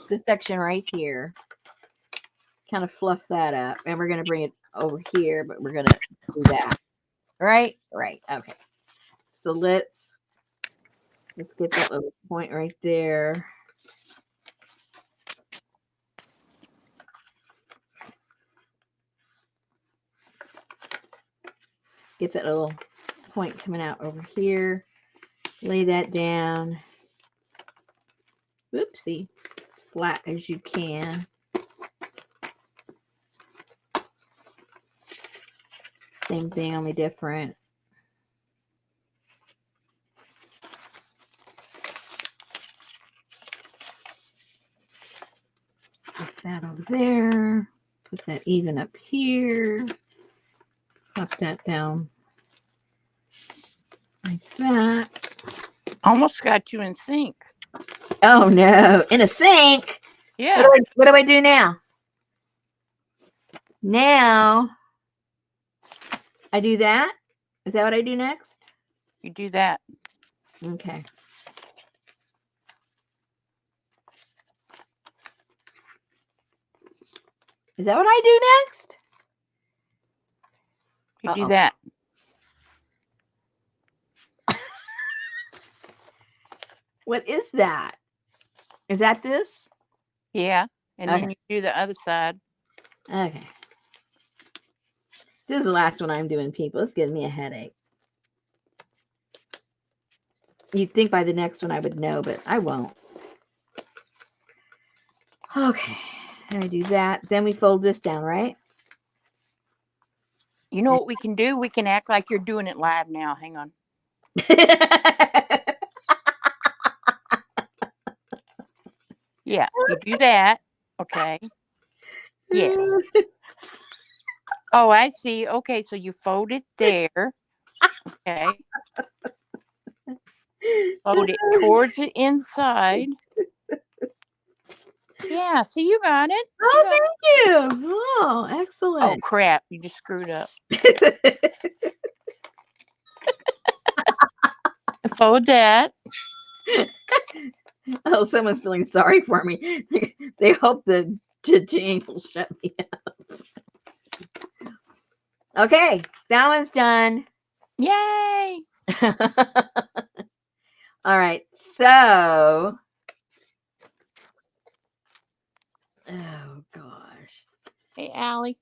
this section right here, kind of fluff that up, and we're going to bring it over here, but we're going to do that. Right? Right. Okay. So let's get that little point right there. Get that little point coming out over here. Lay that down. Oopsie. As flat as you can. Same thing, only different. Put that over there. Put that even up here. Pop that down like that. Almost got you in sync. Oh no, in a sink? Yeah. What do I do now? Now, I do that? Is that what I do next? You do that. Okay. Is that what I do next? You do that. What is that? Is that this? Yeah. And Okay. then you do the other side. Okay. This is the last one I'm doing, people. It's giving me a headache. You'd think by the next one I would know, but I won't. Okay. And I do that. Then we fold this down, right? You know what we can do? We can act like you're doing it live now. Hang on. Yeah, you do that. Okay. Yes. Oh, I see. Okay, so you fold it there. Okay. Fold it towards the inside. Yeah, see, you got it. Oh, thank you. Oh, Oh, excellent. crap. You just screwed up. Fold that. Oh, someone's feeling sorry for me. They hope the Jane will shut me up. Okay, that one's done. Yay! All right, so. Oh, gosh. Hey, Allie.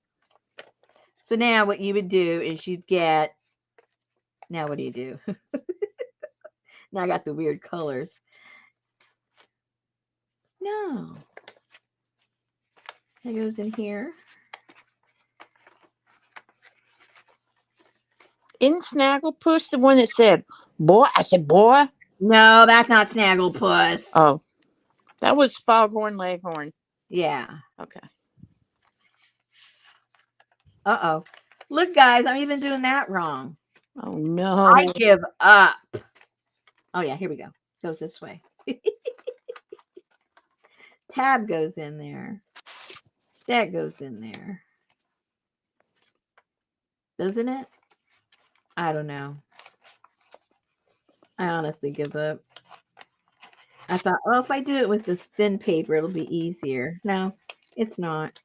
So now what you would do is you'd get. Now what do you do? Now I got the weird colors. No. That goes in here. Isn't Snagglepuss the one that said, boy? I said, boy? No, that's not Snagglepuss. Oh, that was Foghorn Leghorn. Yeah. Okay. Uh-oh. Look, guys, I'm even doing that wrong. Oh, no. I give up. Oh, yeah, here we go. Goes this way. Tab goes in there. That goes in there. Doesn't it? I don't know. I honestly give up. I thought, well, if I do it with this thin paper, it'll be easier. No, it's not.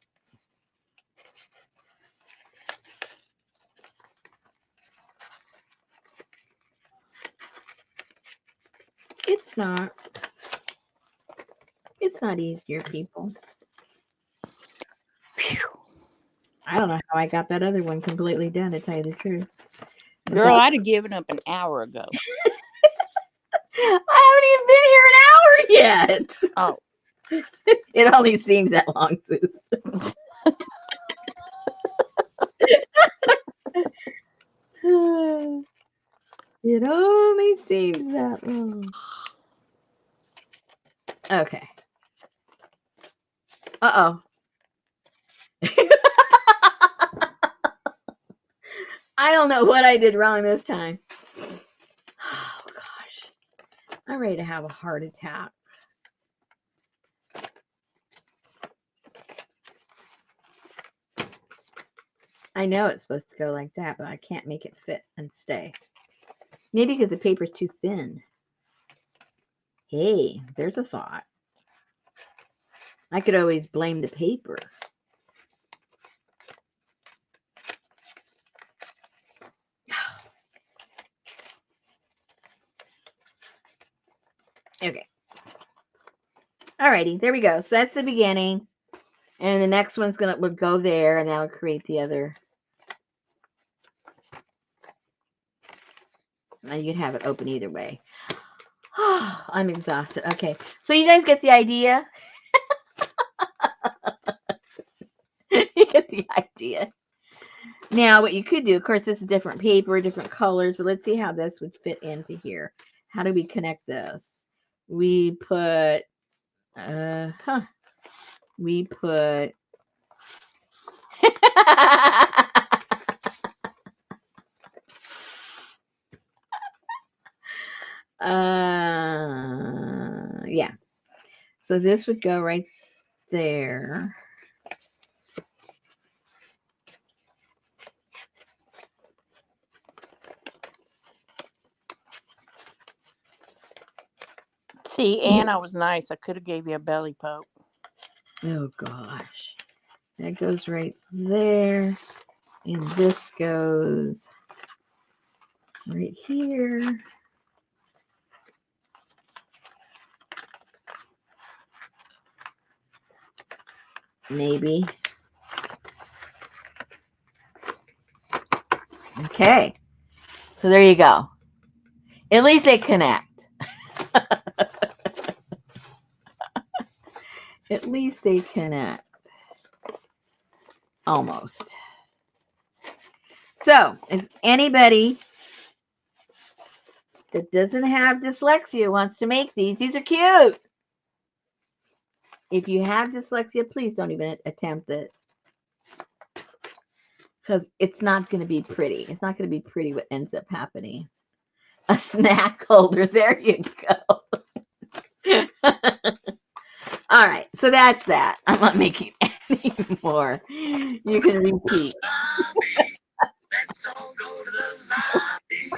It's not. It's not easier, people. I don't know how I got that other one completely done, to tell you the truth. Girl, I'd have given up an hour ago. I haven't even been here an hour yet. Oh. It only seems that long, Sus. It only seems that long. Okay. Uh-oh. I don't know what I did wrong this time. Oh, gosh. I'm ready to have a heart attack. I know it's supposed to go like that, but I can't make it fit and stay. Maybe because the paper's too thin. Hey, there's a thought. I could always blame the paper. Okay. Alrighty, there we go. So that's the beginning. And the next one's would go there, and that'll create the other. Now you can have it open either way. I'm exhausted. Okay. So you guys get the idea? You get the idea. Now, what you could do, of course, this is different paper, different colors, but let's see how this would fit into here. How do we connect this? We put, we put, yeah. So this would go right there. See, Anna was nice. I could have gave you a belly poke. Oh, gosh. That goes right there. And this goes right here. Maybe. Okay. So there you go. At least they connect. At least they connect. Almost. So, if anybody that doesn't have dyslexia wants to make these are cute. If you have dyslexia, please don't even attempt it. Because it's not going to be pretty. It's not going to be pretty what ends up happening. A snack holder. There you go. All right. So that's that. I'm not making any more. You can repeat. Let's all go to the lobby.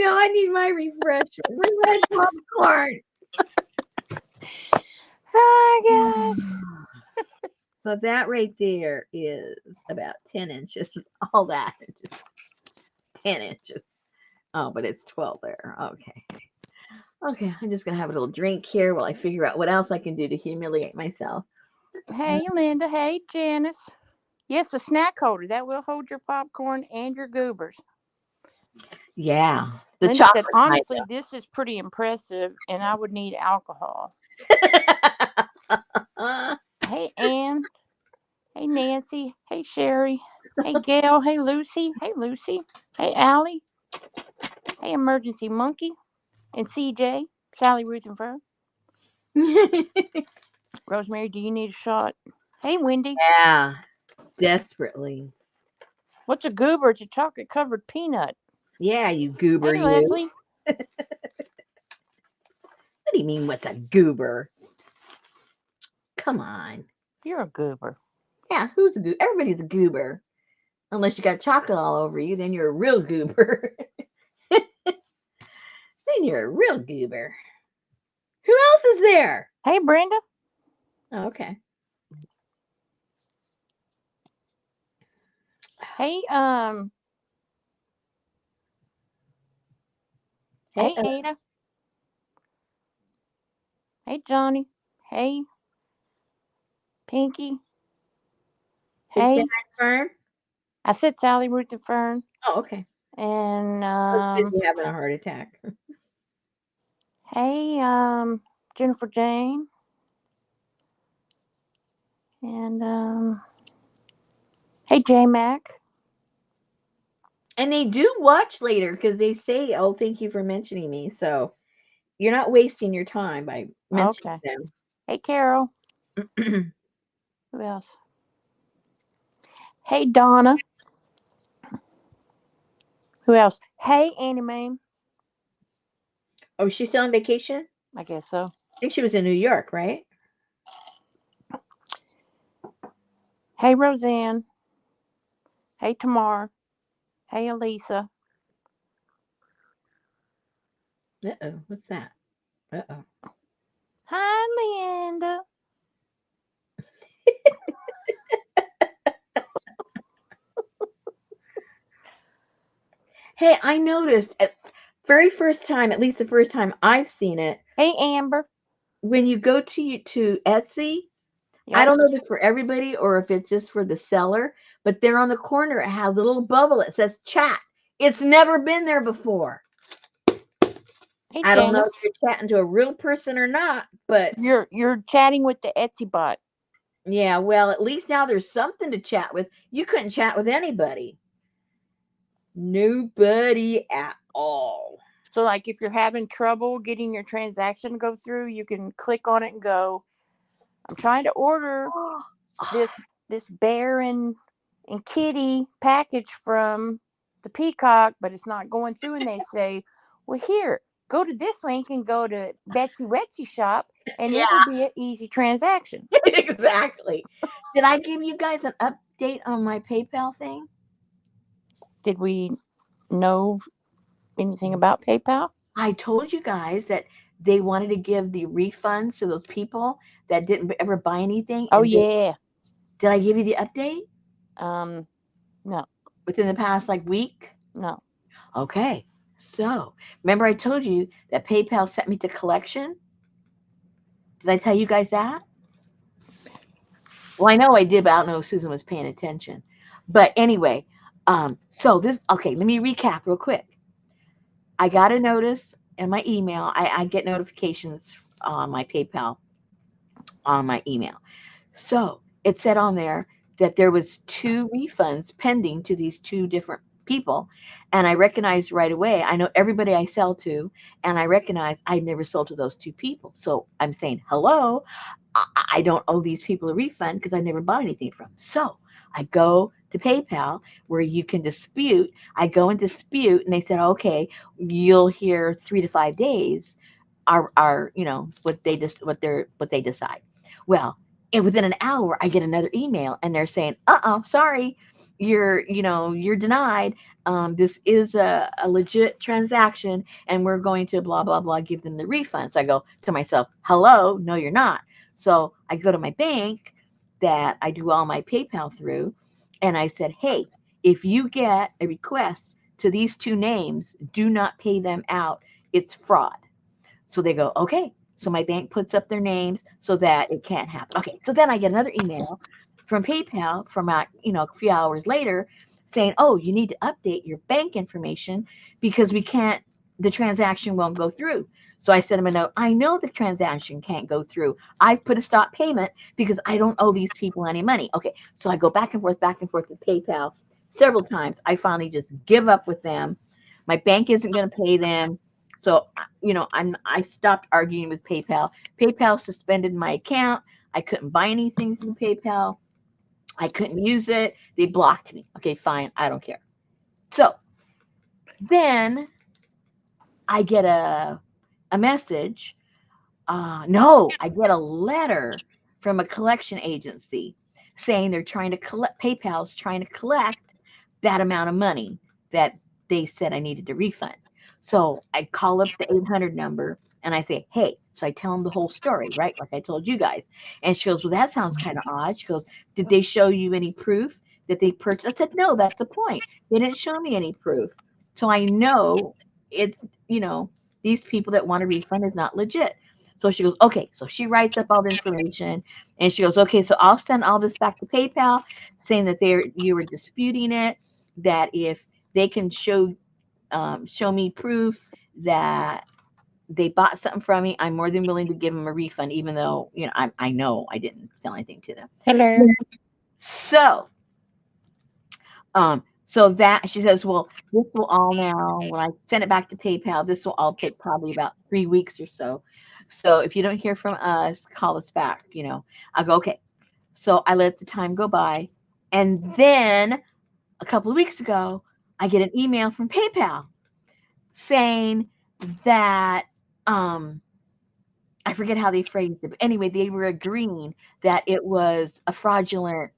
know I need my refreshment. Where's my popcorn? Oh gosh. So that right there is about 10 inches. All that is just 10 inches. Oh, but it's 12 there. Okay. Okay, I'm just going to have a little drink here while I figure out what else I can do to humiliate myself. Hey, Linda. Hey, Janice. Yes, a snack holder that will hold your popcorn and your goobers. Yeah, the Linda said, chocolate kind honestly, this is pretty impressive, and I would need alcohol. of. Hey, Ann. Hey, Nancy. Hey, Sherry. Hey, Gail. Hey, Lucy. Hey, Lucy. Hey, Allie. Hey, Emergency Monkey. And CJ. Sally Ruth and Fur. Rosemary, do you need a shot? Hey, Wendy. Yeah, desperately. What's a goober? It's a chocolate covered peanut. Yeah, you goober, Hey, you. Leslie. What do you mean, what's a goober? Come on. You're a goober. Yeah, who's a goober? Everybody's a goober. Unless you got chocolate all over you, then you're a real goober. Then you're a real goober. Who else is there? Hey, Brenda. Oh, okay. Hey, Hey, hey, Ada. Hey, Johnny. Hey, Pinky. did you say Hey, hi, Fern? I said Sally Ruth and Fern. Oh, okay. And, I was busy having a heart attack. hey, Jennifer Jane. And, hey, J Mac. And they do watch later because they say, "Oh, thank you for mentioning me." So you're not wasting your time by mentioning Okay. them. Hey, Carol. Who else? Hey, Donna. Who else? Hey, Annie Mae. Oh, she's still on vacation? I guess so. I think she was in New York, right? Hey, Roseanne. Hey, Tamar. Hey, Elisa. Uh-oh, what's that? Uh-oh. Hi, Leanda. Hey, I noticed at very first time, at least the first time I've seen it, Hey, Amber. when you go to Etsy, I Yep. don't know if it's for everybody or if it's just for the seller, but there on the corner it has a little bubble that says chat. It's never been there before. Hey, I don't know Janice. if you're chatting to a real person or not, but You're chatting with the Etsy bot. yeah, well, at least now there's something to chat with. You couldn't chat with anybody. Nobody at all. So, like, if you're having trouble getting your transaction to go through, you can click on it and go, I'm trying to order this bear and kitty package from the Peacock, but it's not going through. And they say, well, here, go to this link and go to Betsy Wetsy shop, and it will Yeah, be an easy transaction. exactly. Did I give you guys an update on my PayPal thing? Did we know anything about PayPal? I told you guys that they wanted to give the refunds to those people that didn't ever buy anything. Oh, And yeah. did I give you the update Um, no, within the past like week? no. Okay. So remember I told you that PayPal sent me to collection? Did I tell you guys that? Well, I know I did, but I don't know if Susan was paying attention. But anyway, so this okay, let me recap real quick. I got a notice in my email. I get notifications on my PayPal on my email. So it said on there that there was two refunds pending to these two different people. And I recognized right away, I know everybody I sell to, and I recognize I never sold to those two people. So I'm saying, hello, I don't owe these people a refund because I never bought anything from them. So I go to PayPal where you can dispute. I go and dispute, and they said, okay, you'll hear 3 to 5 days. Are what they just what they decide. Well, and within an hour, I get another email, and they're saying, sorry. you're denied. This is a legit transaction, and we're going to blah blah blah give them the refund. So I go to myself, hello, no, you're not. So I go to my bank that I do all my PayPal through, and I said, hey, if you get a request to these two names, do not pay them out. It's fraud. So they go, okay. So my bank puts up their names so that it can't happen. Okay. So then I get another email from PayPal from a few hours later saying, oh, you need to update your bank information because we can't, the transaction won't go through. So I sent them a note. I know the transaction can't go through. I've put a stop payment because I don't owe these people any money. Okay. So I go back and forth with PayPal several times. I finally just give up with them. My bank isn't going to pay them. So I stopped arguing with PayPal. PayPal suspended my account. I couldn't buy anything through PayPal. I couldn't use it. They blocked me. Okay, fine. I don't care. So then I get a message. No, I get a letter from a collection agency saying they're trying to collect, PayPal's trying to collect that amount of money that they said I needed to refund. So I call up the 800 number and I say, hey, so I tell them the whole story, right? Like I told you guys. And she goes, well, that sounds kind of odd. She goes, did they show you any proof that they purchased? I said, no, that's the point. They didn't show me any proof. So I know it's, you know, these people that want a refund is not legit. So she goes, okay. So she writes up all the information and she goes, okay, so I'll send all this back to PayPal saying that you were disputing it, that if they can show me proof that they bought something from me, I'm more than willing to give them a refund, even though, I know I didn't sell anything to them. Hello. So, so that she says, well, this will all now, when I send it back to PayPal, this will all take probably about 3 weeks or so. So if you don't hear from us, call us back, I go, okay. So I let the time go by. And then a couple of weeks ago, I get an email from PayPal saying that I forget how they phrased it, but anyway, they were agreeing that it was a fraudulent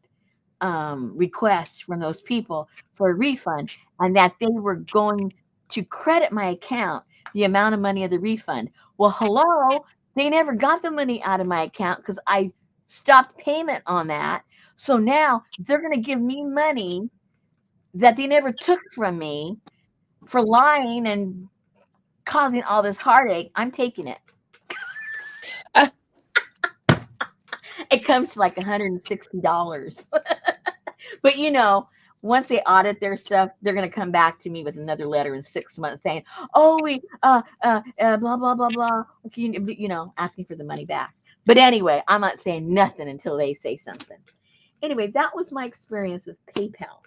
request from those people for a refund, and that they were going to credit my account the amount of money of the refund. Well, hello, they never got the money out of my account because I stopped payment on that. So now they're going to give me money that they never took from me for lying and causing all this heartache. I'm taking it. Uh, It comes to like $160. But once they audit their stuff, they're going to come back to me with another letter in 6 months saying, "Oh, we blah blah blah blah," asking for the money back. But anyway, I'm not saying nothing until they say something. Anyway, that was my experience with PayPal.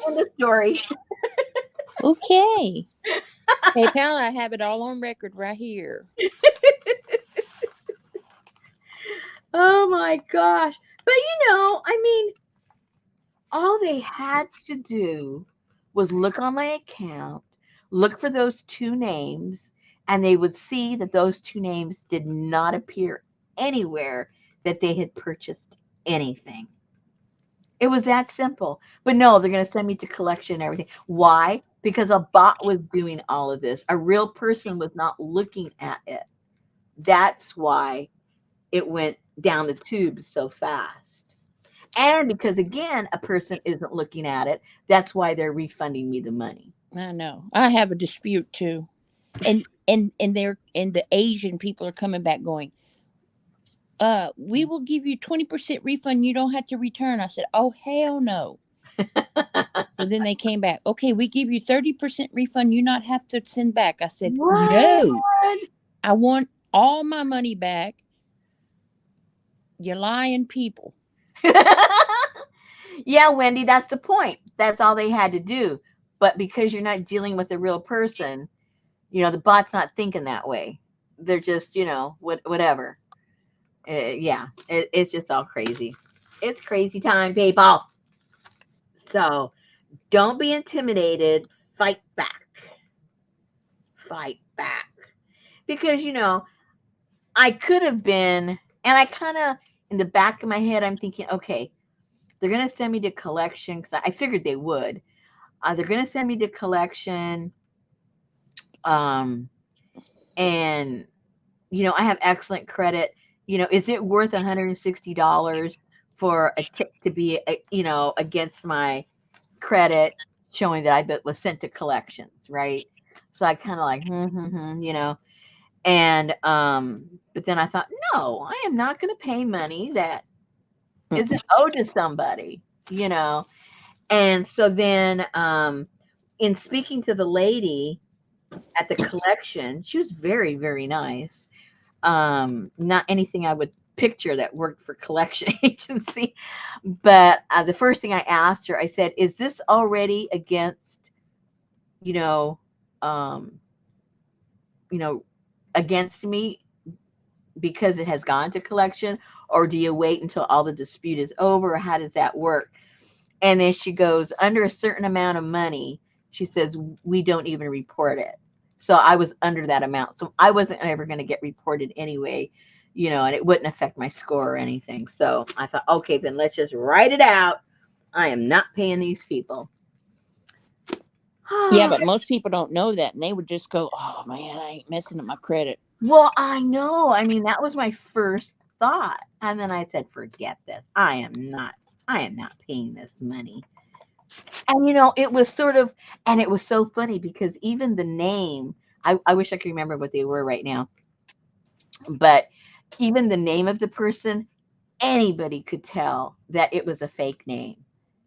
End of story. okay. PayPal, I have it all on record right here. Oh my gosh. But I mean, all they had to do was look on my account, look for those two names, and they would see that those two names did not appear anywhere that they had purchased anything. It was that simple. But no, they're going to send me to collection and everything. Why? Because a bot was doing all of this. A real person was not looking at it. That's why it went down the tubes so fast. And because again, a person isn't looking at it, that's why they're refunding me the money. I know. I have a dispute too. And the Asian people are coming back going, we will give you 20% refund, you don't have to return. I said, oh hell no. So then they came back, okay, we give you 30% refund, you not have to send back. I said, no, What? I want all my money back. You lying people. Yeah, Wendy, that's the point. That's all they had to do. But because you're not dealing with a real person, the bot's not thinking that way. They're just, whatever. Yeah, it's just all crazy. It's crazy time, people. So don't be intimidated. Fight back. Fight back. Because, I could have been, and I kind of, in the back of my head, I'm thinking, okay, they're gonna send me to collection because I figured they would. They're gonna send me to collection, um, and I have excellent credit. Is it worth $160 for a tip to be, against my credit, showing that was sent to collections, right? So I kind of like, and but then I thought, no, I am not going to pay money that isn't owed to somebody, you know. And so then, in speaking to the lady at the collection, she was very, very nice. Not anything I would picture that worked for collection agency. But the first thing I asked her, I said, "Is this already against, you know, um, you know, against me because it has gone to collection, or do you wait until all the dispute is over? Or how does that work?" And then she goes, "Under a certain amount of money," she says, "we don't even report it." So I was under that amount. So I wasn't ever going to get reported anyway, and it wouldn't affect my score or anything. So I thought, okay, then let's just write it out. I am not paying these people. Yeah, but most people don't know that, and they would just go, "Oh man, I ain't messing up my credit." Well, I know. I mean, that was my first thought. And then I said, forget this. I am not paying this money. And it was sort of, and it was so funny because even the name, I wish I could remember what they were right now, but even the name of the person, anybody could tell that it was a fake name.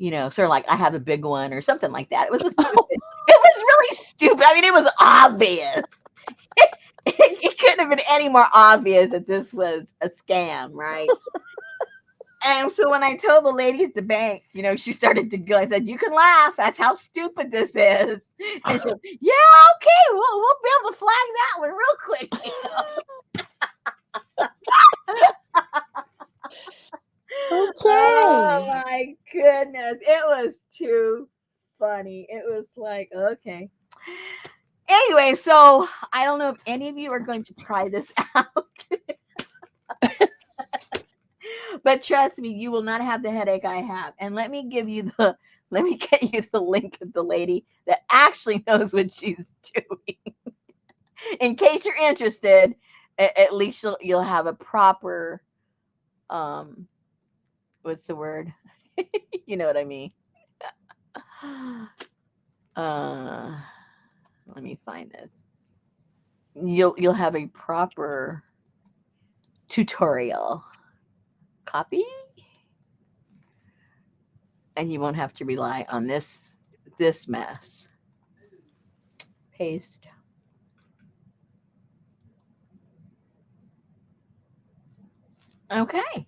Sort of like I have a big one or something like that. It was really stupid. I mean, it was obvious. It couldn't have been any more obvious that this was a scam, right? And so when I told the lady at the bank, she started to go. I said, "You can laugh. That's how stupid this is." And she goes, "Yeah, okay, we'll be able to flag that one real quick." Okay. Oh my goodness, it was too funny. It was like, okay. Anyway, so I don't know if any of you are going to try this out, but trust me, you will not have the headache I have. And let me get you the link of the lady that actually knows what she's doing. In case you're interested, at least you'll have a proper, um what's the word? You know what I mean. Uh Let me find this. You'll have a proper tutorial copy, and you won't have to rely on this mess. Paste. Okay.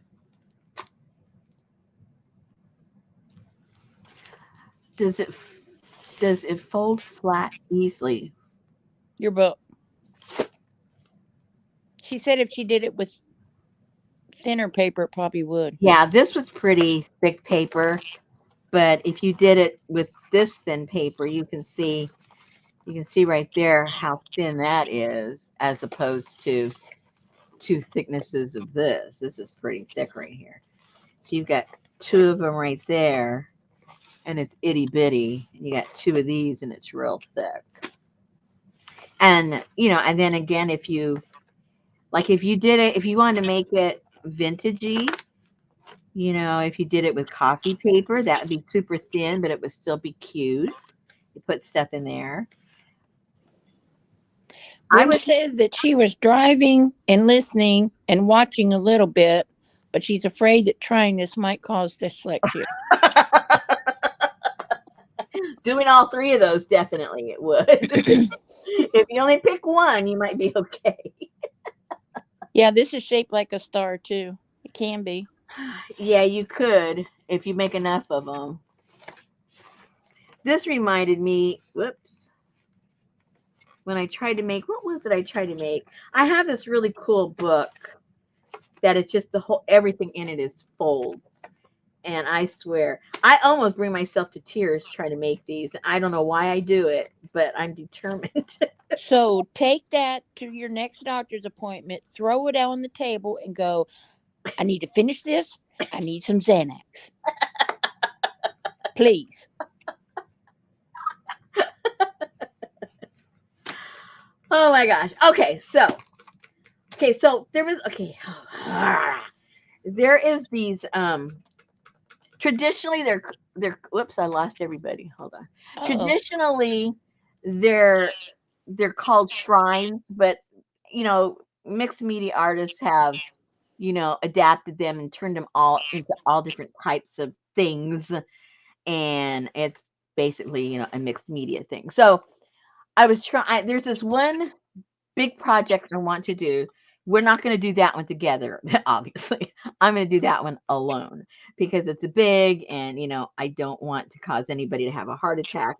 Does it does it fold flat easily? Your book. She said if she did it with thinner paper, it probably would. Yeah, this was pretty thick paper, but if you did it with this thin paper, you can see right there how thin that is as opposed to two thicknesses of this. This is pretty thick right here. So you've got two of them right there, and it's itty bitty. You got two of these, and it's real thick. And and then again, if you wanted to make it vintagey, if you did it with coffee paper, that would be super thin, but it would still be cute. You put stuff in there. I Brenda would. says that she was driving and listening and watching a little bit, but she's afraid that trying this might cause dyslexia. Doing all three of those, definitely it would. If you only pick one, you might be okay. Yeah, this is shaped like a star too. It can be. Yeah, you could if you make enough of them. This reminded me, whoops, when I tried to make, what was it I tried to make? I have this really cool book that it's just everything in it is folds. And I swear, I almost bring myself to tears trying to make these. I don't know why I do it, but I'm determined. So take that to your next doctor's appointment, throw it on the table, and go, "I need to finish this. I need some Xanax." Please. Oh my gosh. Okay, so there was there is these traditionally they're whoops, I lost everybody. Hold on. Uh-oh. Traditionally they're called shrines, but you know, mixed media artists have, you know, adapted them and turned them all into all different types of things, and it's basically, you know, a mixed media thing. So I was trying. There's this one big project I want to do. We're not going to do that one together, obviously. I'm going to do that one alone because it's a big, and you know, I don't want to cause anybody to have a heart attack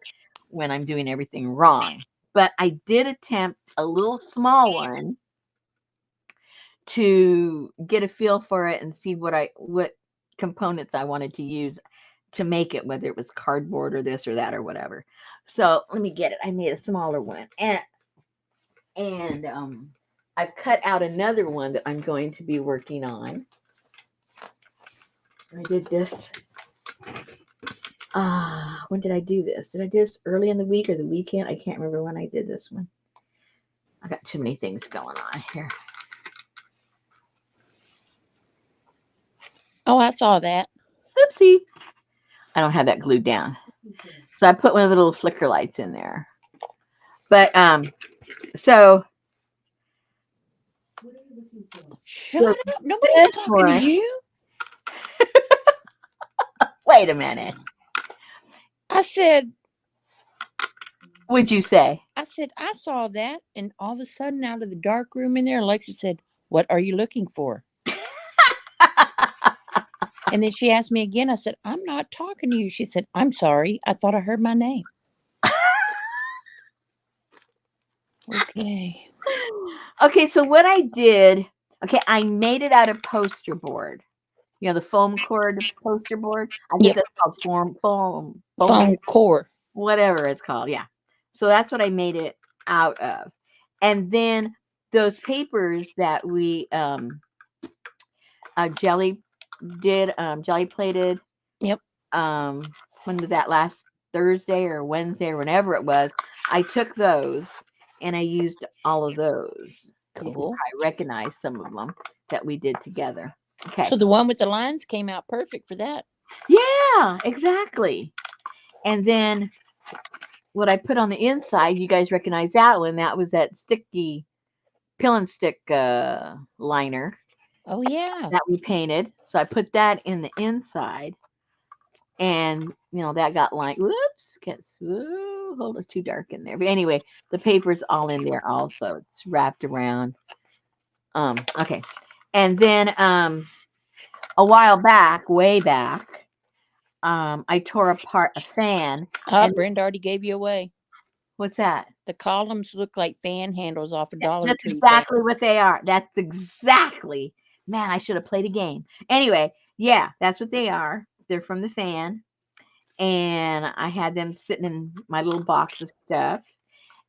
when I'm doing everything wrong. But I did attempt a little small one to get a feel for it and see what components I wanted to use to make it, whether it was cardboard or this or that or whatever. So let me get it. I made a smaller one, and I've cut out another one that I'm going to be working on. I did this. When did I do this? Did I do this early in the week or the weekend? I can't remember when I did this one. I got too many things going on here. Oh, I saw that. Oopsie. I don't have that glued down. So I put one of the little flicker lights in there. But so Shut up. Nobody's this talking one. to you. Wait a minute. I said, What'd you say? I saw that. And all of a sudden, out of the dark room in there, Alexa said, "What are you looking for?" And then she asked me again. I said, "I'm not talking to you." She said, "I'm sorry. I thought I heard my name." Okay. Okay, so what I did, okay, I made it out of poster board. You know, the foam cord poster board. I guess Yep. that's called foam Phone core. whatever it's called. Yeah. So that's what I made it out of. And then those papers that we jelly jelly plated Yep. when was that, last Thursday or Wednesday or whenever it was, I took those and I used all of those. You can Cool. probably recognize some of them that we did together. Okay. So the one with the lines came out perfect for that. Yeah, exactly. And then what I put on the inside, you guys recognize that one. That was that sticky peel and stick liner Oh, yeah. that we painted. So I put that in the inside. And you know that got lined. Whoops, gets hold it's too dark in there. But anyway, the paper's all in there also. It's wrapped around. Okay. And then a while back, way back, I tore apart a fan. And Brenda already gave you away. what's that? The columns look like fan handles off a Dollar That's Tree. exactly what they are. That's exactly. Man, I should have played a game. Anyway, yeah, that's what they are. They're from the fan. And I had them sitting in my little box of stuff.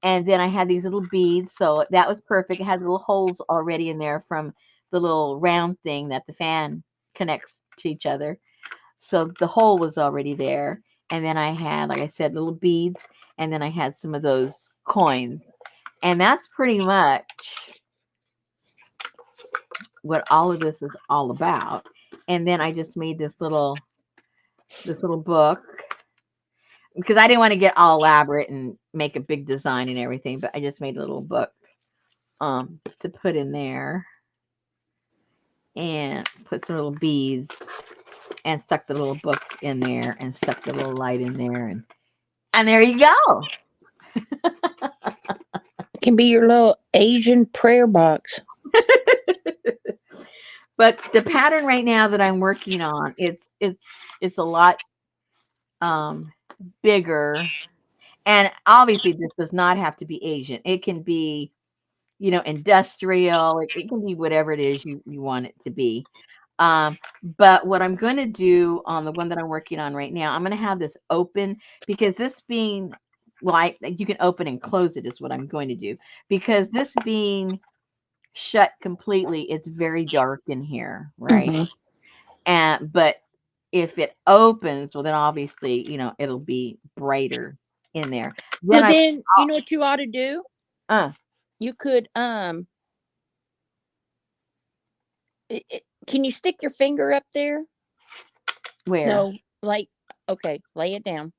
And then I had these little beads. So that was perfect. It had little holes already in there from the little round thing that the fan connects to each other. So the hole was already there. And then I had, like I said, little beads. And then I had some of those coins. And that's pretty much what all of this is all about. And then I just made this little book because I didn't want to get all elaborate and make a big design and everything, but I just made a little book to put in there and put some little beads and stuck the little book in there and stuck the little light in there, and there you go. It can be your little Asian prayer box. But the pattern right now that I'm working on, it's a lot bigger. And obviously this does not have to be Asian. It can be, you know, industrial. It can be whatever it is you want it to be. But what I'm going to do on the one that I'm working on right now, I'm going to have this open because this being, well, you can open and close it is what I'm going to do. Because this being shut completely, it's very dark in here, right? Mm-hmm. But if it opens, well, then obviously, it'll be brighter in there. Then Well, I, then you know what you ought to do. uh, You could can you stick your finger up there? where? No, like okay, lay it down.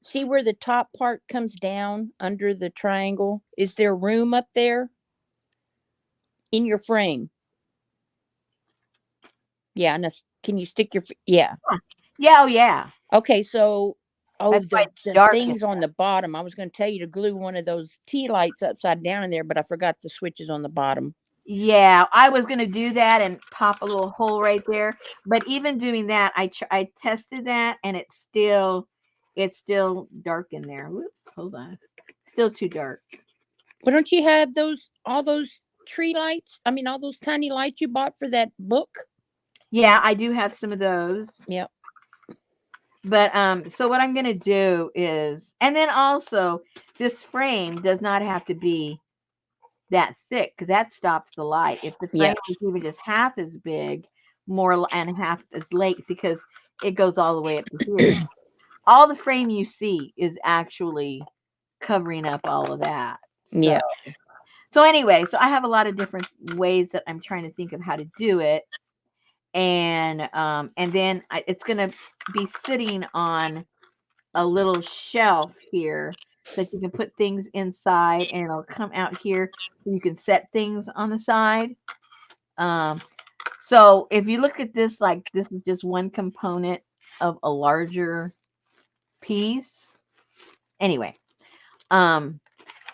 See where the top part comes down under the triangle? Is there room up there in your frame? Yeah, and can you stick your yeah. Yeah, oh yeah. Okay, so That's why it's the dark in things on the bottom. I was going to tell you to glue one of those tea lights upside down in there, but I forgot the switches on the bottom. Yeah, I was gonna do that and pop a little hole right there, but even doing that, I tested that and it's still dark in there. Whoops, hold on, still too dark. Why don't you have all those tree lights? I mean, all those tiny lights you bought for that book? Yeah, I do have some of those, Yep. but so what I'm gonna do is, and then also this frame does not have to be that thick because that stops the light. If the frame Yep. is even just half as big, and half as length, because it goes all the way up to here. All the frame you see is actually covering up all of that. So Yep. so anyway, so I have a lot of different ways that I'm trying to think of how to do it, and then it's gonna be sitting on a little shelf here so that you can put things inside, and it'll come out here so you can set things on the side. Um, so if you look at this, like this is just one component of a larger piece. Anyway, um,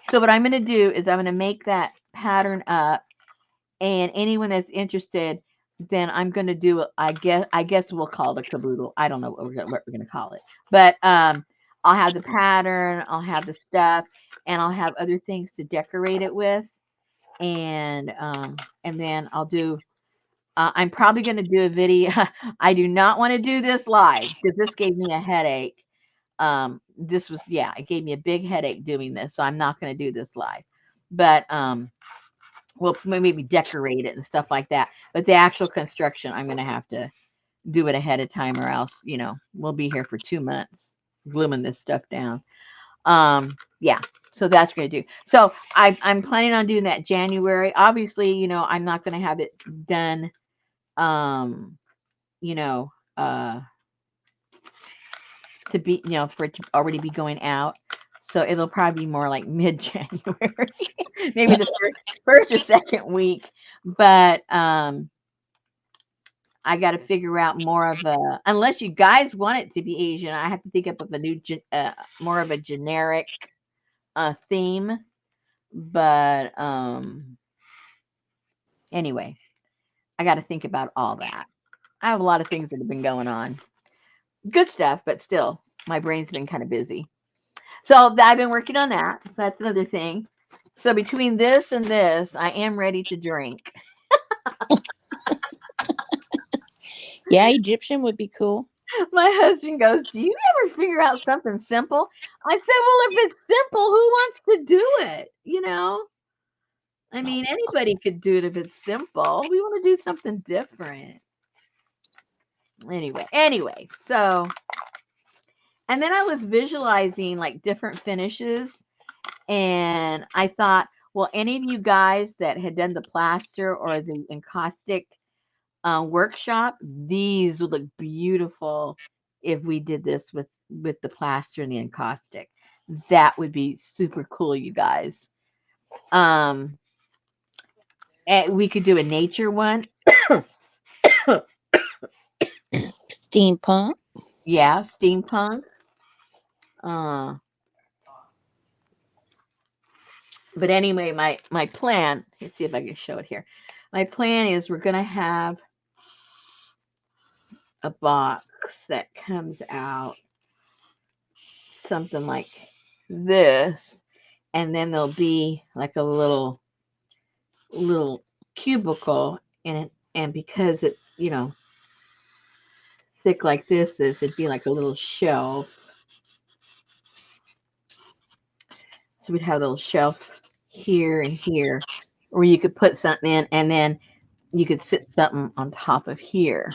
so what I'm going to do is I'm going to make that pattern up, and anyone that's interested, then I'm going to do. I guess we'll call it a caboodle. I don't know what we're gonna call it, but I'll have the pattern, I'll have the stuff, and I'll have other things to decorate it with, and then I'll do. I'm probably going to do a video. I do not want to do this live because this gave me a headache. This was, yeah, it gave me a big headache doing this, so I'm not going to do this live. But we'll maybe decorate it and stuff like that. But the actual construction, I'm going to have to do it ahead of time, or else, we'll be here for 2 months gluing this stuff down. Yeah, so that's going to do. So I'm planning on doing that January. Obviously, I'm not going to have it done um you know to be for it to already be going out, so it'll probably be more like mid-January, maybe the first or second week. But I got to figure out more of a, unless you guys want it to be Asian, I have to think up of a new more of a generic theme. But anyway, I got to think about all that. I have a lot of things that have been going on, good stuff, but still, my brain's been kind of busy. So I've been working on that. So that's another thing. So between this and this, I am ready to drink. Yeah, Egyptian would be cool. My husband goes, "Do you ever figure out something simple?" I said, "Well, if it's simple, who wants to do it? I mean, anybody could do it if it's simple. We want to do something different." Anyway, so, and then I was visualizing like different finishes, and I thought, well, any of you guys that had done the plaster or the encaustic workshop, these would look beautiful if we did this with the plaster and the encaustic. That would be super cool, you guys. Um, and we could do a nature one. Steampunk. Yeah, steampunk. Uh, but anyway, my plan. Let's see if I can show it here. My plan is we're gonna have a box that comes out something like this, and then there'll be like a little cubicle in it, and because it's thick like this is, it'd be like a little shelf. So we'd have a little shelf here and here, where you could put something in, and then you could sit something on top of here.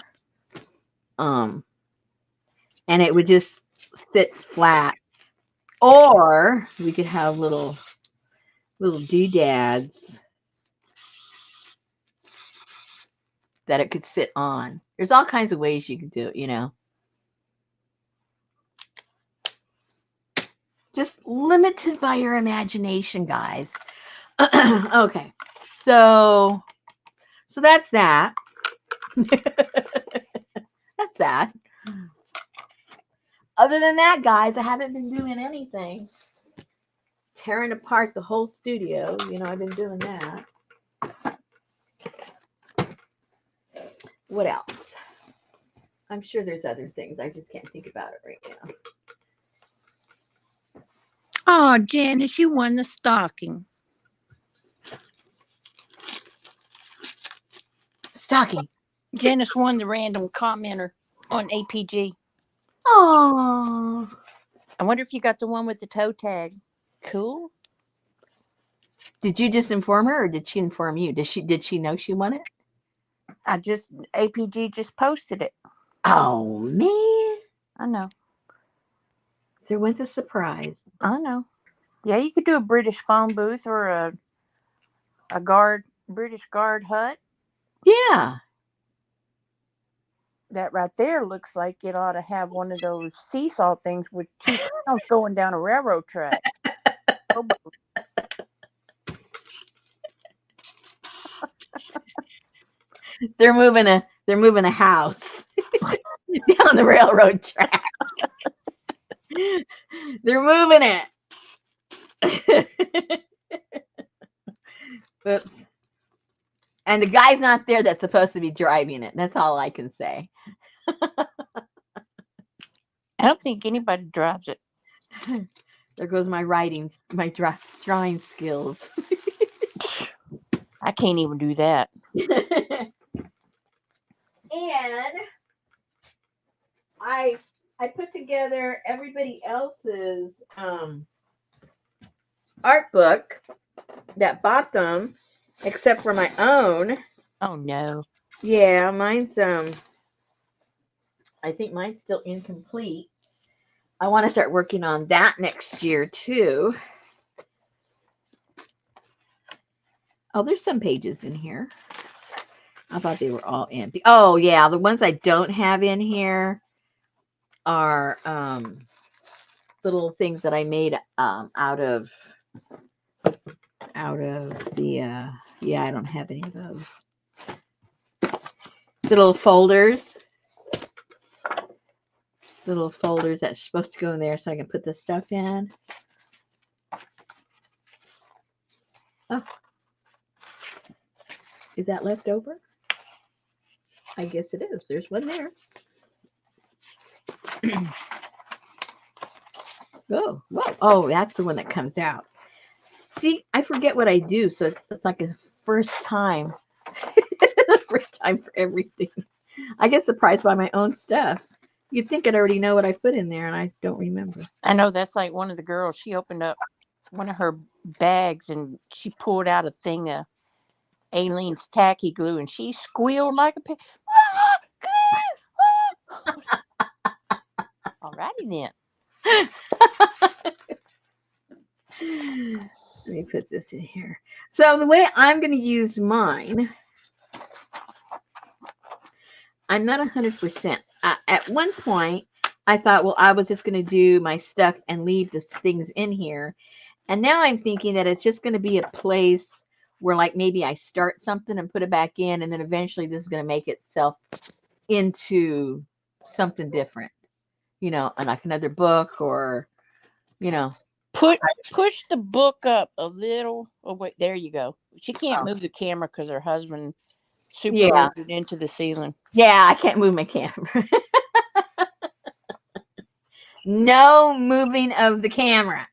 Um, and it would just sit flat. Or we could have little doodads that it could sit on. There's all kinds of ways you can do it, you know. Just limited by your imagination, guys. Okay. So that's that. That's that. Other than that, guys, I haven't been doing anything. Tearing apart the whole studio. You know, I've been doing that. What else? I'm sure there's other things. I just can't think about it right now. Oh, Janice, you won the stocking. Stocking. Janice won the random commenter on APG. Oh. I wonder if you got the one with the toe tag. Cool. Did you just inform her, or did she inform you? Did she know she won it? APG just posted it. Oh man. I know. There went the surprise. I know. Yeah, you could do a British phone booth or a British guard hut. Yeah. That right there looks like it ought to have one of those seesaw things with two clowns going down a railroad track. They're moving a house down the railroad track. They're moving it. Oops. And the guy's not there that's supposed to be driving it. That's all I can say. I don't think anybody drives it. There goes my drawing skills. I can't even do that. And I put together everybody else's art book that bought them, except for my own. Oh no. Yeah, mine's I think mine's still incomplete. I want to start working on that next year too. Oh, there's some pages in here. I thought they were all empty. Oh yeah, the ones I don't have in here are little things that I made out of the yeah, I don't have any of those. Little folders that's supposed to go in there so I can put the stuff in. Oh, is that left over? I guess it is. There's one there. Oh, whoa. Oh, that's the one that comes out. See, I forget what I do, so it's like a first time. The first time for everything. I get surprised by my own stuff. You'd think I'd already know what I put in there, and I don't remember. I know that's like one of the girls. She opened up one of her bags and she pulled out a thing of Aileen's tacky glue, and she squealed like a pig. Alrighty then. Let me put this in here. So the way I'm going to use mine, I'm not 100%. At one point, I thought, well, I was just going to do my stuff and leave the things in here. And now I'm thinking that it's just going to be a place where, like, maybe I start something and put it back in, and then eventually this is going to make itself into something different, you know, like another book, or, you know. Push the book up a little. Oh wait, there you go. She can't move the camera because her husband superimposed it into the ceiling. Yeah, I can't move my camera. No moving of the camera.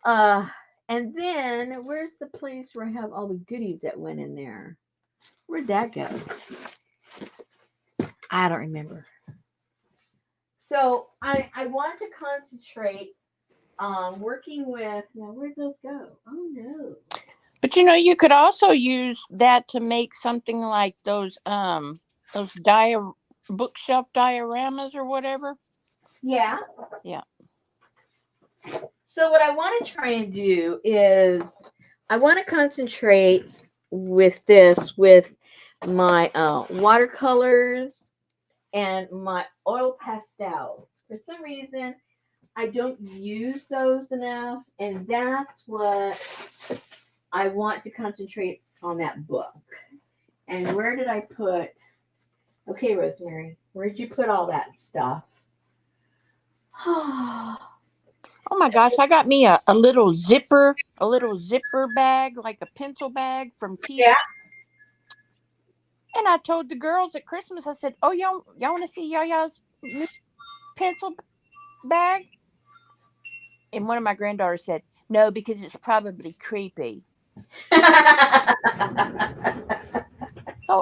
And then where's the place where I have all the goodies that went in there? Where'd that go? I don't remember. So I want to concentrate on working with, now where'd those go? Oh no. But you know, you could also use that to make something like those bookshelf dioramas or whatever. Yeah. Yeah. So what I want to try and do is I want to concentrate with my watercolors and my oil pastels. For some reason, I don't use those enough, and that's what I want to concentrate on that book. And where did I put? Okay, Rosemary, where did you put all that stuff? Oh my gosh, I got me a little zipper bag, like a pencil bag from Key. Yeah. And I told the girls at Christmas, I said, "Oh, y'all want to see Yaya's new pencil bag?" And one of my granddaughters said, "No, because it's probably creepy." So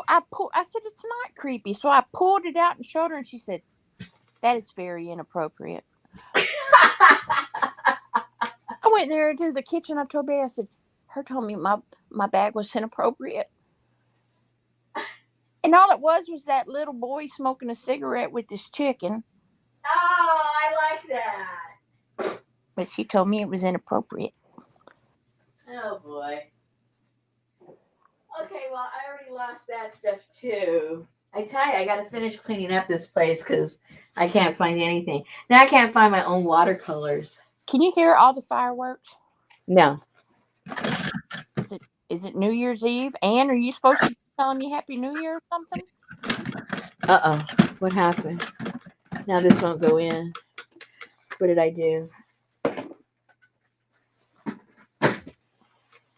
I said, "It's not creepy." So I pulled it out and showed her, and she said, "That is very inappropriate." I went there into the kitchen. I told Betty, I said, "Her told me my bag was inappropriate." And all it was that little boy smoking a cigarette with his chicken. Oh, I like that. But she told me it was inappropriate. Oh boy. Okay, well, I already lost that stuff too. I tell you, I got to finish cleaning up this place because I can't find anything. Now I can't find my own watercolors. Can you hear all the fireworks? No. Is it New Year's Eve? Anne, are you supposed to be telling me Happy New Year or something? Uh-oh. What happened? Now this won't go in. What did I do?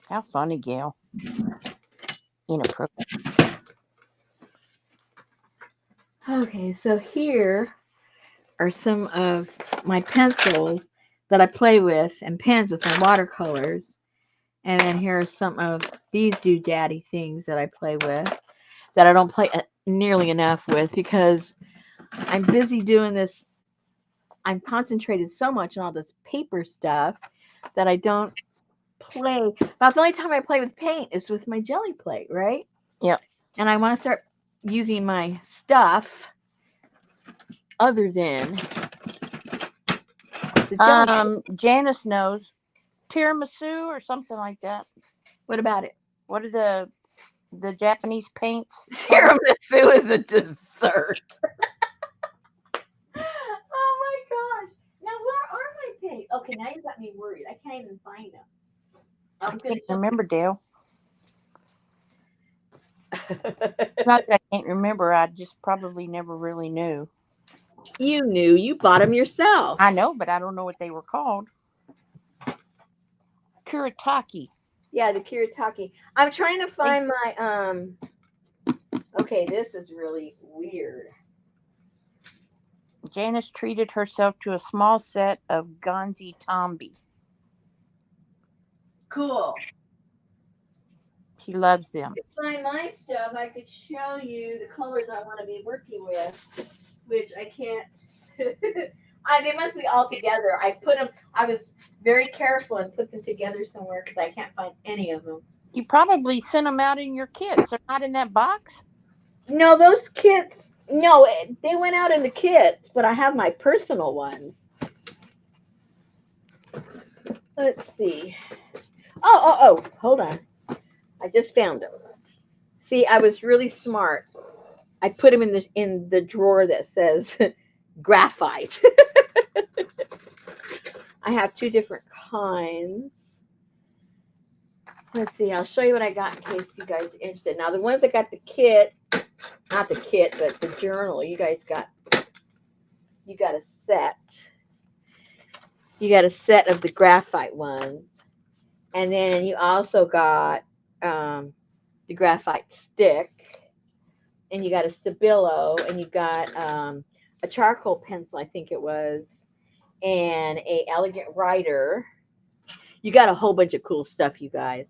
How funny, Gail. Inappropriate. Okay, so here are some of my pencils that I play with and pens with my watercolors. And then here are some of these doodaddy things that I play with that I don't play nearly enough with because I'm busy doing this. I'm concentrated so much on all this paper stuff that I don't play. About the only time I play with paint is with my jelly plate, right? Yep. And I want to start using my stuff other than the jelly plate. Janice knows tiramisu or something like that. What about it? What are the Japanese paints? Tiramisu is a dessert. Oh my gosh. Now, where are my paints? Okay, now you got me worried. I can't even find them. I I was going can't remember, Dale. to. Not that I can't remember. I just probably never really knew. You knew. You bought them yourself. I know, but I don't know what they were called. Kuretake. Yeah, the Kiritaki. I'm trying to find my Okay, this is really weird. Janice treated herself to a small set of Gonzi Tombi. Cool. She loves them. Find my stuff. I could show you the colors I want to be working with, which I can't. They must be all together. I put them. I was very careful and put them together somewhere because I can't find any of them. You probably sent them out in your kits. They're not in that box. No, those kits. No, they went out in the kits, but I have my personal ones. Let's see. Oh! Hold on. I just found them. See, I was really smart. I put them in the drawer that says graphite. I have two different kinds. Let's see. I'll show you what I got in case you guys are interested. Now, the ones that got the kit, not the kit, but the journal, you got a set. You got a set of the graphite ones. And then you also got the graphite stick. And you got a Stabilo. And you got a charcoal pencil, I think it was. And a elegant writer. You got a whole bunch of cool stuff, you guys.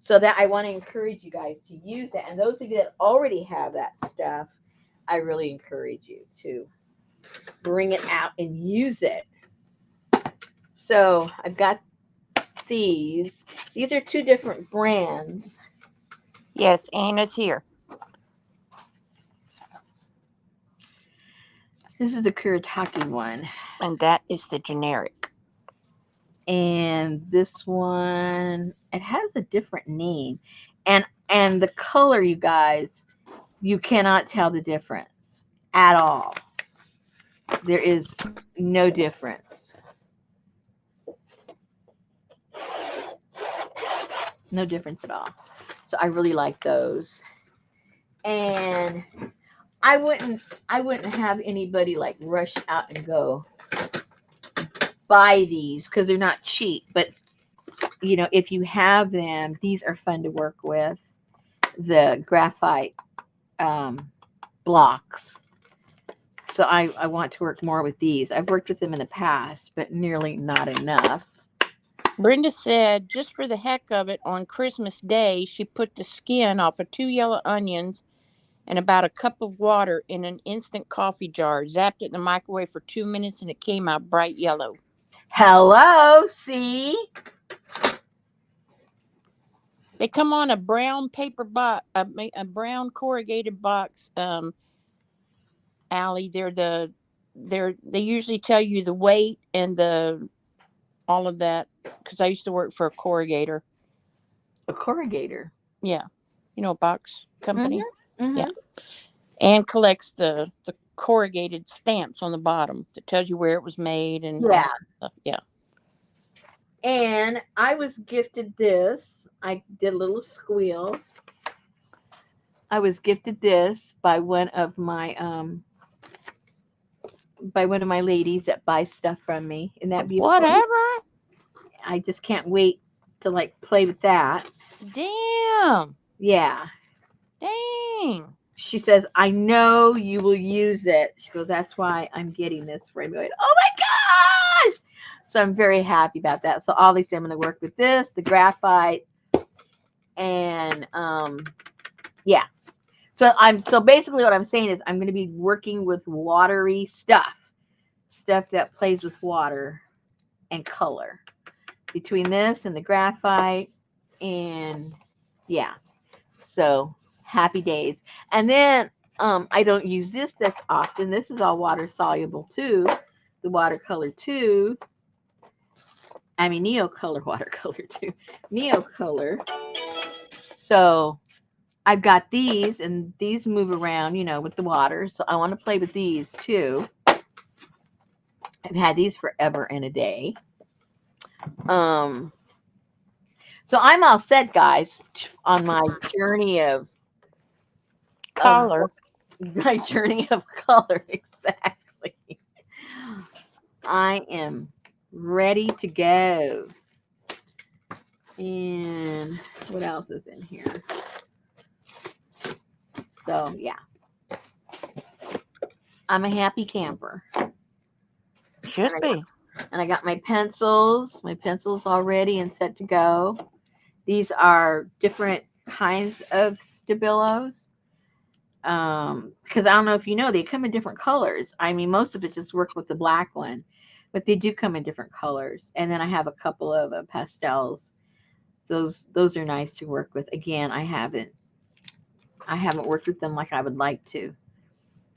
So that I want to encourage you guys to use that. And those of you that already have that stuff, I really encourage you to bring it out and use it. So I've got these. These are two different brands. Yes, Anna's here. This is the Kuretake one. And that is the generic. And this one, it has a different name. And the color, you guys, you cannot tell the difference at all. There is no difference. No difference at all. So I really like those. And I wouldn't have anybody like rush out and go buy these because they're not cheap. But if you have them, these are fun to work with. The graphite um, blocks. So I want to work more with these. I've worked with them in the past, but nearly not enough. Brenda said, just for the heck of it, on Christmas Day, she put the skin off of 2 yellow onions and about a cup of water in an instant coffee jar, zapped it in the microwave for 2 minutes, and it came out bright yellow. Hello, see? They come on a brown paper box, a brown corrugated box. Allie, they usually tell you the weight and all of that, because I used to work for a corrugator. A corrugator. Yeah, a box company. Mm-hmm. Yeah, and collects the corrugated stamps on the bottom that tells you where it was made and Yeah. Yeah. And I was gifted this. I did a little squeal. I was gifted this by one of my ladies that buys stuff from me. Isn't that beautiful? Whatever. I just can't wait to like play with that. Damn. Yeah. Dang. She says, I know you will use it. She goes, that's why I'm getting this for you. I'm going, oh my gosh. So I'm very happy about that. So obviously I'm going to work with this, the graphite, and yeah. So basically what I'm saying is I'm going to be working with watery stuff that plays with water and color between this and the graphite, and yeah. So happy days. And then I don't use this often. This is all water soluble too. The watercolor too. I mean Neocolor watercolor too. Neocolor. So I've got these, and these move around, with the water. So I want to play with these too. I've had these forever and a day. So I'm all set, guys, on my journey of Color. My journey of color, exactly. I am ready to go. And what else is in here? So, yeah. I'm a happy camper. Should be. And I got my pencils all ready and set to go. These are different kinds of Stabilos. Because I don't know if you know, they come in different colors. I mean, most of it just worked with the black one, but they do come in different colors. And then I have a couple of pastels. Those are nice to work with. Again, I haven't worked with them like I would like to.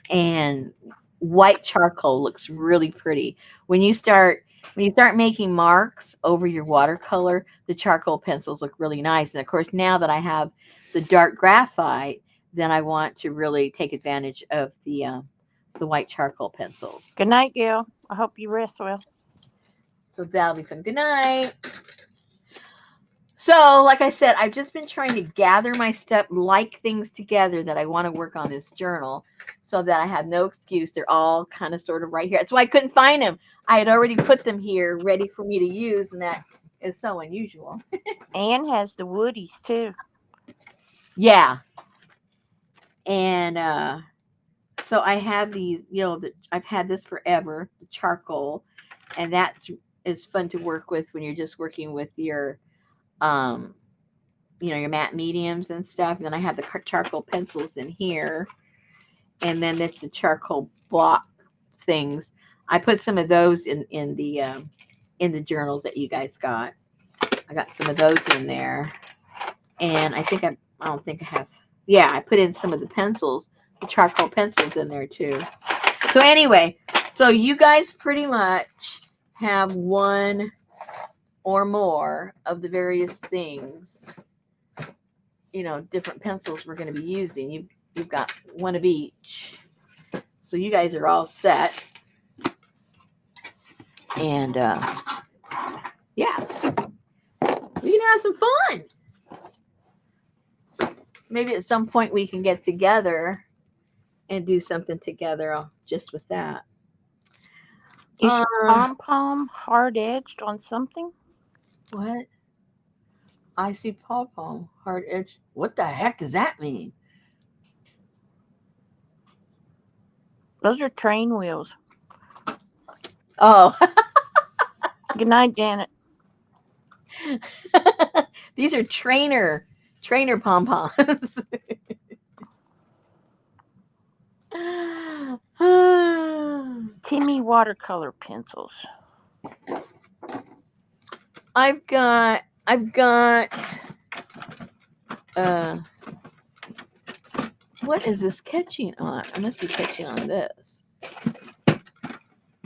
And white charcoal looks really pretty. When you start making marks over your watercolor, the charcoal pencils look really nice. And of course, now that I have the dark graphite, then I want to really take advantage of the white charcoal pencils. Good night, Gail. I hope you rest well. So that'll be fun. Good night. So, like I said, I've just been trying to gather my stuff, like things together that I want to work on this journal, so that I have no excuse. They're all kind of sort of right here. That's why I couldn't find them. I had already put them here ready for me to use, and that is so unusual. Anne has the woodies too. Yeah. And so I have these, I've had this forever, the charcoal, and that is fun to work with when you're just working with your your matte mediums and stuff. And then I have the charcoal pencils in here, and then it's the charcoal block things. I put some of those in the journals that you guys got. I got some of those in there, and I don't think I have. Yeah, I put in some of the pencils, the charcoal pencils in there too. So anyway, so you guys pretty much have one or more of the various things, different pencils we're going to be using. You've got one of each. So you guys are all set. And yeah, we can have some fun. So maybe at some point we can get together and do something together just with that. Is your pom-pom hard-edged on something? What? I see pom-pom hard edge. What the heck does that mean? Those are train wheels. Oh, Good night, Janet. these are trainer pom-poms. Timmy watercolor pencils. I've got what is this catching on? I must be catching on this.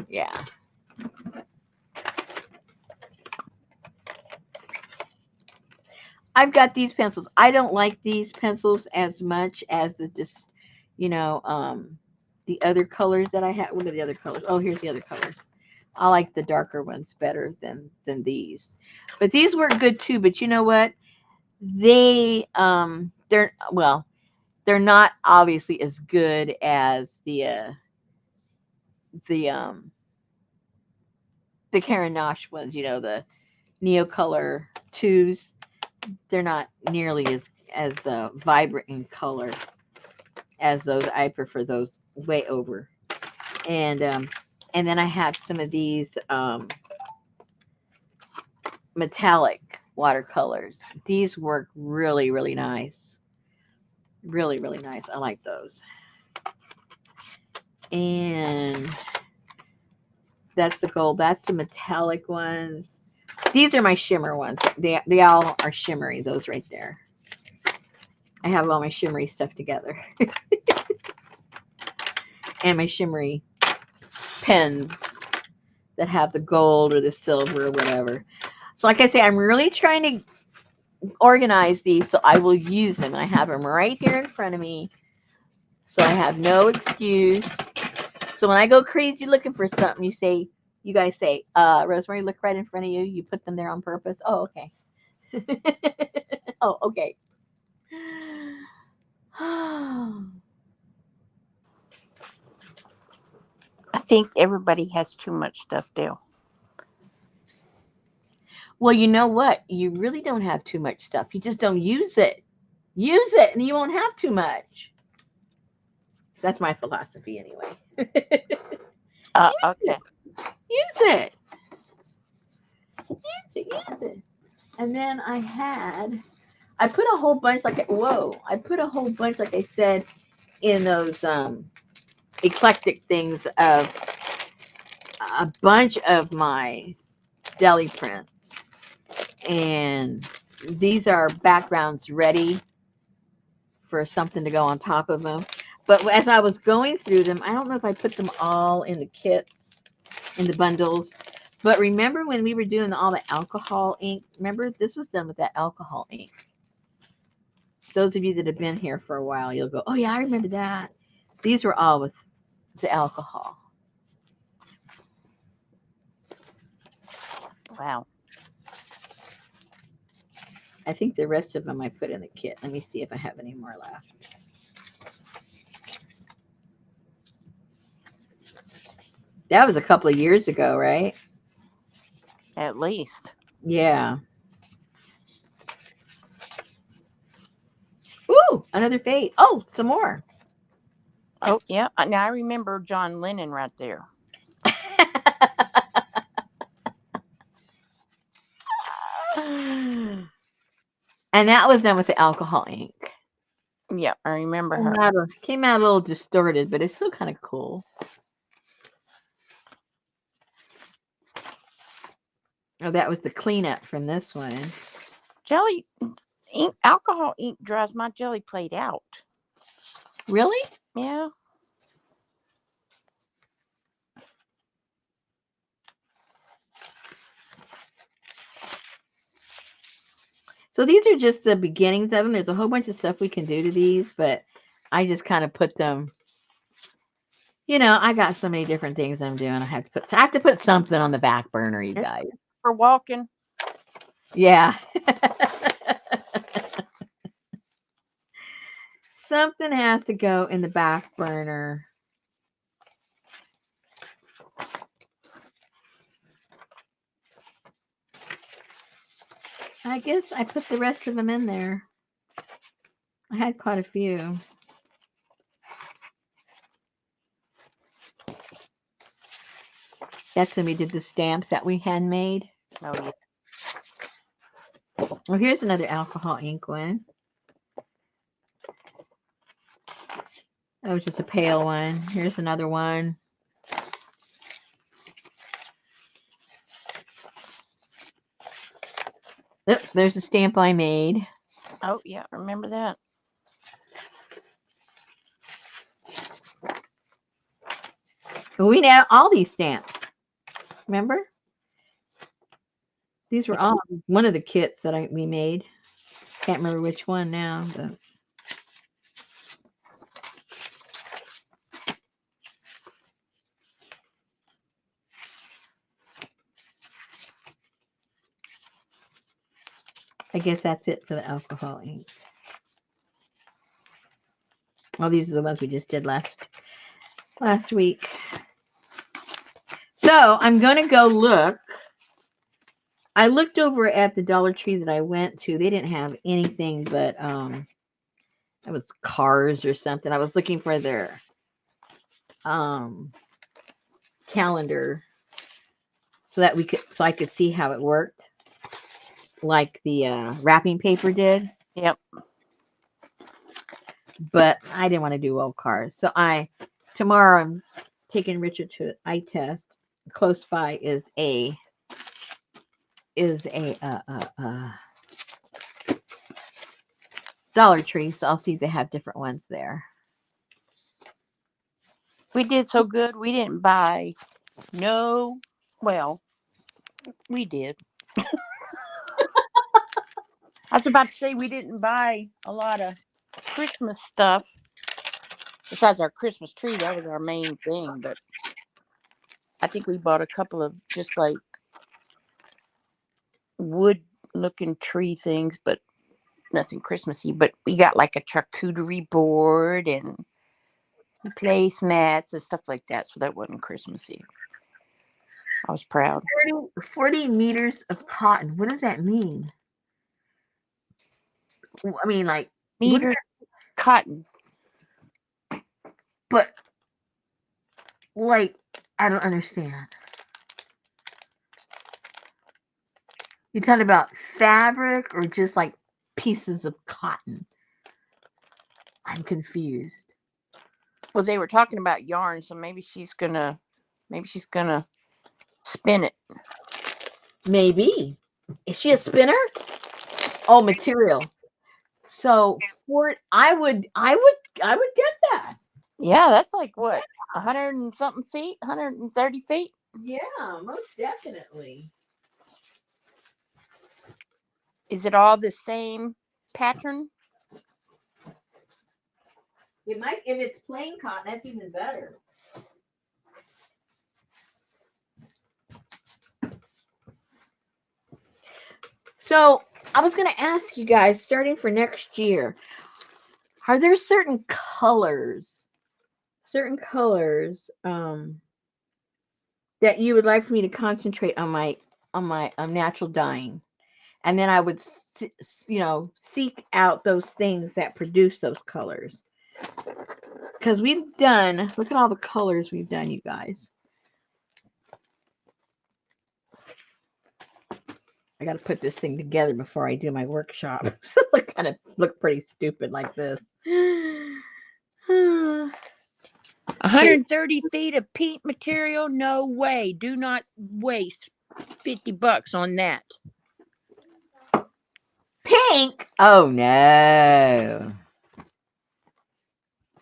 Yeah. I've got these pencils. I don't like these pencils as much as the other colors that I have. What are the other colors? Oh, here's the other colors. I like the darker ones better than these. But these work good too. But you know what? They're not obviously as good as the Karen Nosh ones. The Neocolor 2s. They're not nearly as vibrant in color as those. I prefer those way over. And then I have some of these metallic watercolors. These work really, really nice. Really, really nice. I like those. And that's the gold. That's the metallic ones. These are my shimmer ones. They all are shimmery. Those right there. I have all my shimmery stuff together. And my shimmery pens that have the gold or the silver or whatever. So like I say, I'm really trying to organize these so I will use them. I have them right here in front of me. So I have no excuse. So when I go crazy looking for something, you guys say, Rosemary, look right in front of you. You put them there on purpose. Oh, okay. Oh, okay. I think everybody has too much stuff, Dale. Well, you know what? You really don't have too much stuff. You just don't use it. Use it and you won't have too much. That's my philosophy anyway. Okay. Use it. Use it. And then I put a whole bunch like I said in those eclectic things of a bunch of my deli prints. And these are backgrounds ready for something to go on top of them. But as I was going through them, I don't know if I put them all in the kits, in the bundles. But remember when we were doing all the alcohol ink? Remember, this was done with that alcohol ink. Those of you that have been here for a while, you'll go, oh, yeah, I remember that. These were all with the alcohol. Wow. I think the rest of them I put in the kit. Let me see if I have any more left. That was a couple of years ago, right? At least. Yeah. Ooh, another fade. Oh, some more. Oh, yeah. Now I remember John Lennon right there. And that was done with the alcohol ink. Yeah, I remember her. Came out a little distorted, but it's still kind of cool. Oh, that was the cleanup from this one. Jelly ink, alcohol ink dries my jelly plate out. Really? Yeah. So these are just the beginnings of them. There's a whole bunch of stuff we can do to these, but I just kind of put them. I got so many different things I'm doing. I have to put something on the back burner, you Just guys. for walking. Yeah. Something has to go in the back burner. I guess I put the rest of them in there. I had quite a few. That's when we did the stamps that we handmade. Oh yeah. Well, here's another alcohol ink one. That was just a pale one. Here's another one. Oh, there's a stamp I made. Oh yeah. Remember that? We had all these stamps. Remember? These were all one of the kits that we made. Can't remember which one now, but I guess that's it for the alcohol ink. Oh, these are the ones we just did last week. So I'm gonna go look. I looked over at the Dollar Tree that I went to. They didn't have anything but it was cars or something. I was looking for their calendar so I could see how it worked, like the wrapping paper did. Yep. But I didn't want to do old cars, so tomorrow I'm taking Richard to an eye test. Close by is a Dollar Tree, so I'll see if they have different ones there. We did so good. We didn't buy. No. Well, we did. I was about to say we didn't buy a lot of Christmas stuff. Besides our Christmas tree, that was our main thing. But I think we bought a couple of just like wood-looking tree things, but nothing Christmassy. But we got like a charcuterie board and placemats and stuff like that. So that wasn't Christmassy. I was proud. 40 meters of cotton. What does that mean? I mean, like Meter cotton. But like, I don't understand. You talking about fabric or just like pieces of cotton? I'm confused. Well, they were talking about yarn, so maybe she's gonna spin it. Maybe. Is she a spinner? Oh, material. So I would get that. Yeah, that's like what, 100 and something feet, 130 feet. Yeah, most definitely. Is it all the same pattern? It might, if it's plain cotton, that's even better. So I was going to ask you guys, starting for next year, are there certain colors that you would like for me to concentrate on my natural dyeing, and then I would seek out those things that produce those colors, because look at all the colors we've done, you guys. I got to put this thing together before I do my workshop. I kind of look pretty stupid like this. 130 feet of paint material? No way. Do not waste $50 on that. Pink? Oh no.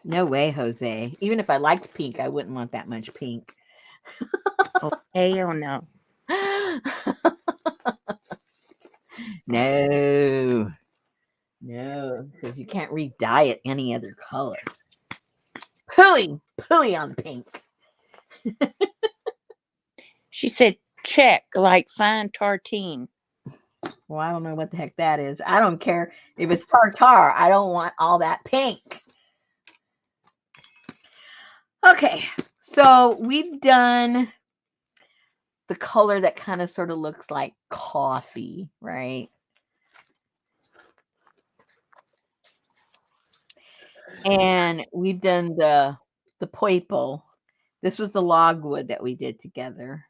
No way, Jose. Even if I liked pink, I wouldn't want that much pink. Oh, hell no. No. No, because you can't re-dye it any other color. Pooey on pink. She said, check, like fine tartine. Well, I don't know what the heck that is. I don't care if it's tartar. I don't want all that pink. Okay, so we've done the color that kind of sort of looks like coffee, right? And we've done the purple. This was the logwood that we did together.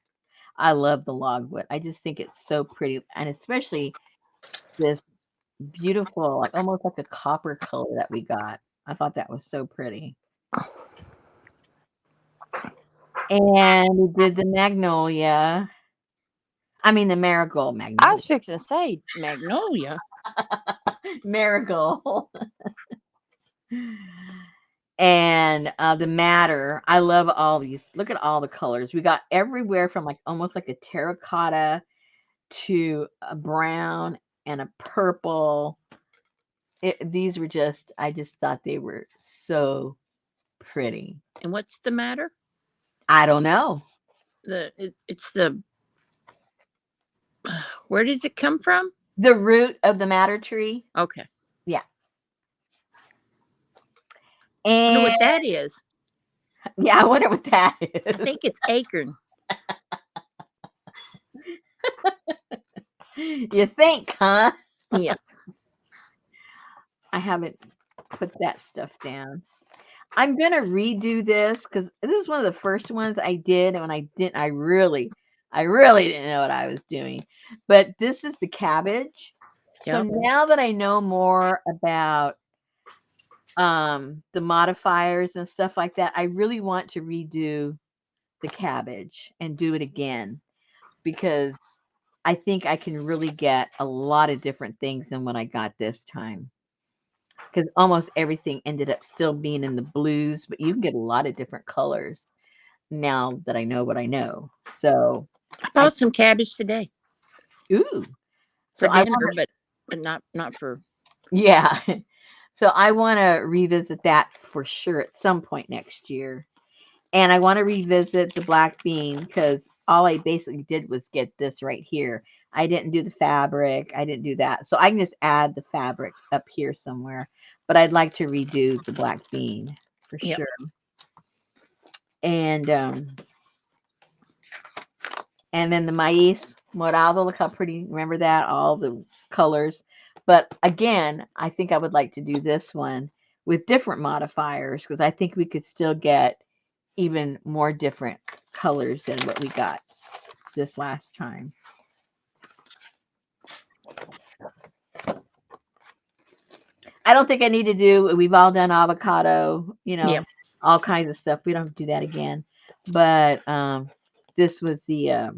I love the logwood. I just think it's so pretty, and especially this beautiful, like almost like a copper color that we got. I thought that was so pretty. And we did the magnolia. I mean the marigold I magnolia. was fixing to say magnolia. Marigold. And the madder. I love all these. Look at all the colors. We got everywhere from like almost like a terracotta to a brown and a purple. These were just, I just thought they were so pretty. And what's the matter? I don't know. It's the where does it come from? The root of the madder tree. Okay. Yeah. I wonder And what that is. yeah, I wonder what that is. I think it's acorn. You think, huh? Yeah. I haven't put that stuff down. I'm gonna redo this because this is one of the first ones I did, and when I didn't, I really didn't know what I was doing. But this is the cabbage. So Yep. now that I know more about the modifiers and stuff like that, I really want to redo the cabbage and do it again because I think I can really get a lot of different things than what I got this time. Because almost everything ended up still being in the blues, but you can get a lot of different colors now that I know what I know. So, I bought some cabbage today ooh, for so I dinner, want to, but not for. yeah. So I want to revisit that for sure at some point next year. And I want to revisit the black bean because all I basically did was get this right here. I didn't do the fabric. I didn't do that. So I can just add the fabric up here somewhere. But I'd like to redo the black bean for Yep. sure. And then the maize morado. Look how pretty. Remember that? All the colors. But again, I think I would like to do this one with different modifiers because I think we could still get even more different colors than what we got this last time. I don't think I need to do, we've all done avocado, Yep. all kinds of stuff. We don't have to do that again. But this was the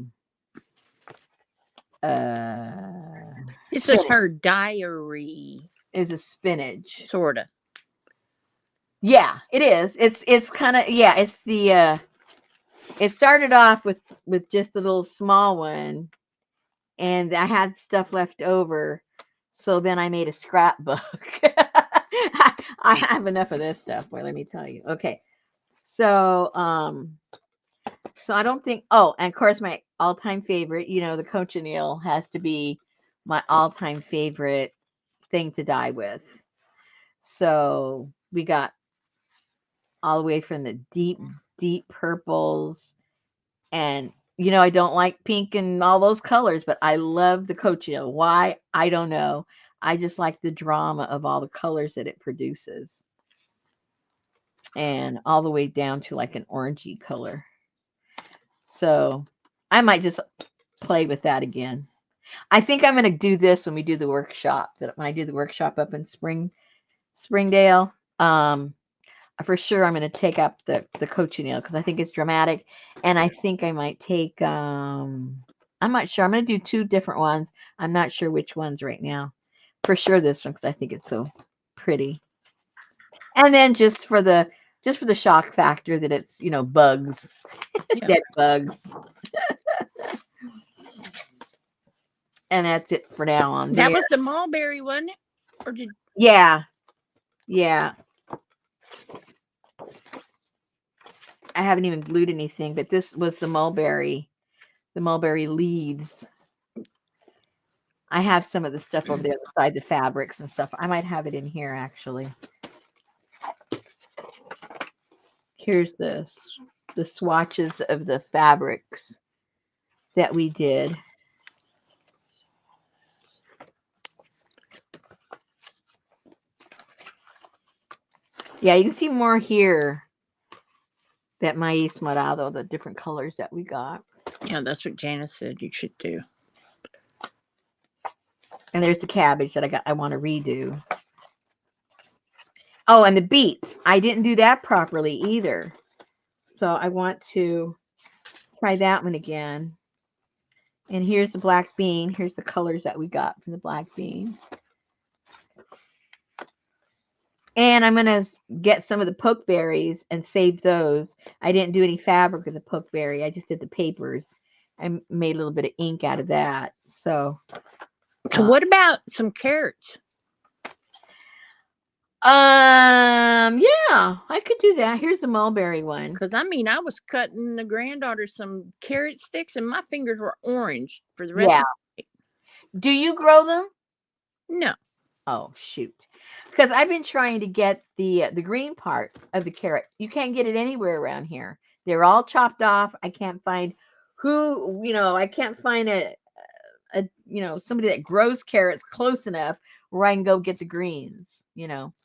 This is spinach. her diary, Is a spinach. sorta. Yeah, it is. It's kind of, yeah, it's the it started off with just a little small one and I had stuff left over. So then I made a scrapbook. I have enough of this stuff. Boy, let me tell you. Okay. So so I don't think, oh, and of course my all-time favorite, the cochineal has to be my all-time favorite thing to dye with. So we got all the way from the deep purples and I don't like pink and all those colors, but I love the cochineal. Why? I don't know. I just like the drama of all the colors that it produces. And all the way down to like an orangey color. So I might just play with that again. I think I'm going to do this when we do the workshop. That when I do the workshop up in Springdale, for sure I'm going to take up the cochineal because I think it's dramatic, and I think I might take. I'm not sure. I'm going to do two different ones. I'm not sure which ones right now. For sure this one because I think it's so pretty. And then just for the shock factor that it's bugs, Yep. dead bugs. And that's it for now on That there. was the mulberry, wasn't it? Or did Yeah. Yeah. I haven't even glued anything, but this was the mulberry leaves. I have some of the stuff over there beside the fabrics and stuff. I might have it in here actually. Here's the swatches of the fabrics that we did. Yeah, you can see more here that maíz morado, the different colors that we got. yeah, that's what Janice said you should do. And there's the cabbage that I want to redo. Oh, and the beets. I didn't do that properly either. So I want to try that one again. And here's the black bean. Here's the colors that we got from the black bean. And I'm going to get some of the pokeberries and save those. I didn't do any fabric with the pokeberry. I just did the papers. I made a little bit of ink out of that. So, So what about some carrots? yeah, I could do that. Here's the mulberry one. Because I mean, I was cutting the granddaughter some carrot sticks, and my fingers were orange for the rest Yeah. of the day. Do you grow them? No. Oh, shoot. Because I've been trying to get the green part of the carrot. You can't get it anywhere around here. They're all chopped off. I can't find I can't find somebody that grows carrots close enough where I can go get the greens.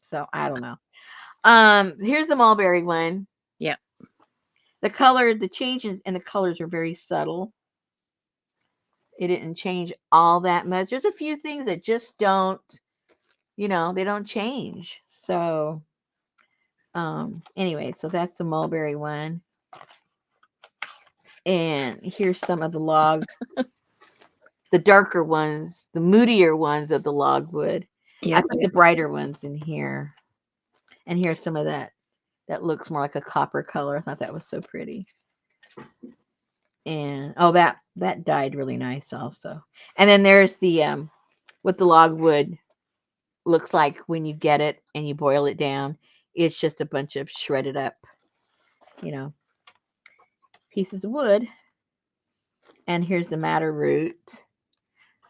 So I don't know. Here's the mulberry one. Yeah. The changes in the colors are very subtle. It didn't change all that much. There's a few things that just don't, they don't change. So, anyway, so that's the mulberry one. And here's some of the log, the darker ones, the moodier ones of the logwood. Yeah. I put the brighter ones in here. And here's some of that looks more like a copper color. I thought that was so pretty. And that dyed really nice also. And then there's the what the logwood looks like when you get it and you boil it down. It's just a bunch of shredded up, pieces of wood. And here's the madder root.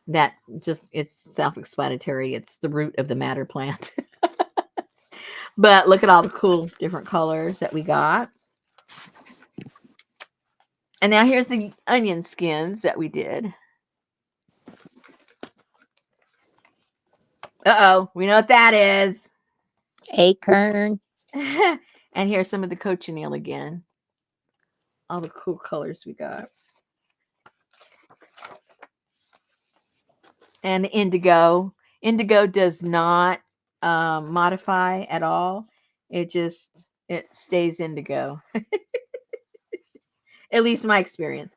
That it's self-explanatory. It's the root of the madder plant. But look at all the cool different colors that we got. And now here's the onion skins that we did. Uh-oh, we know what that is. Acorn. And here's some of the cochineal again. All the cool colors we got. And indigo. Indigo does not modify at all. It stays indigo. At least my experience.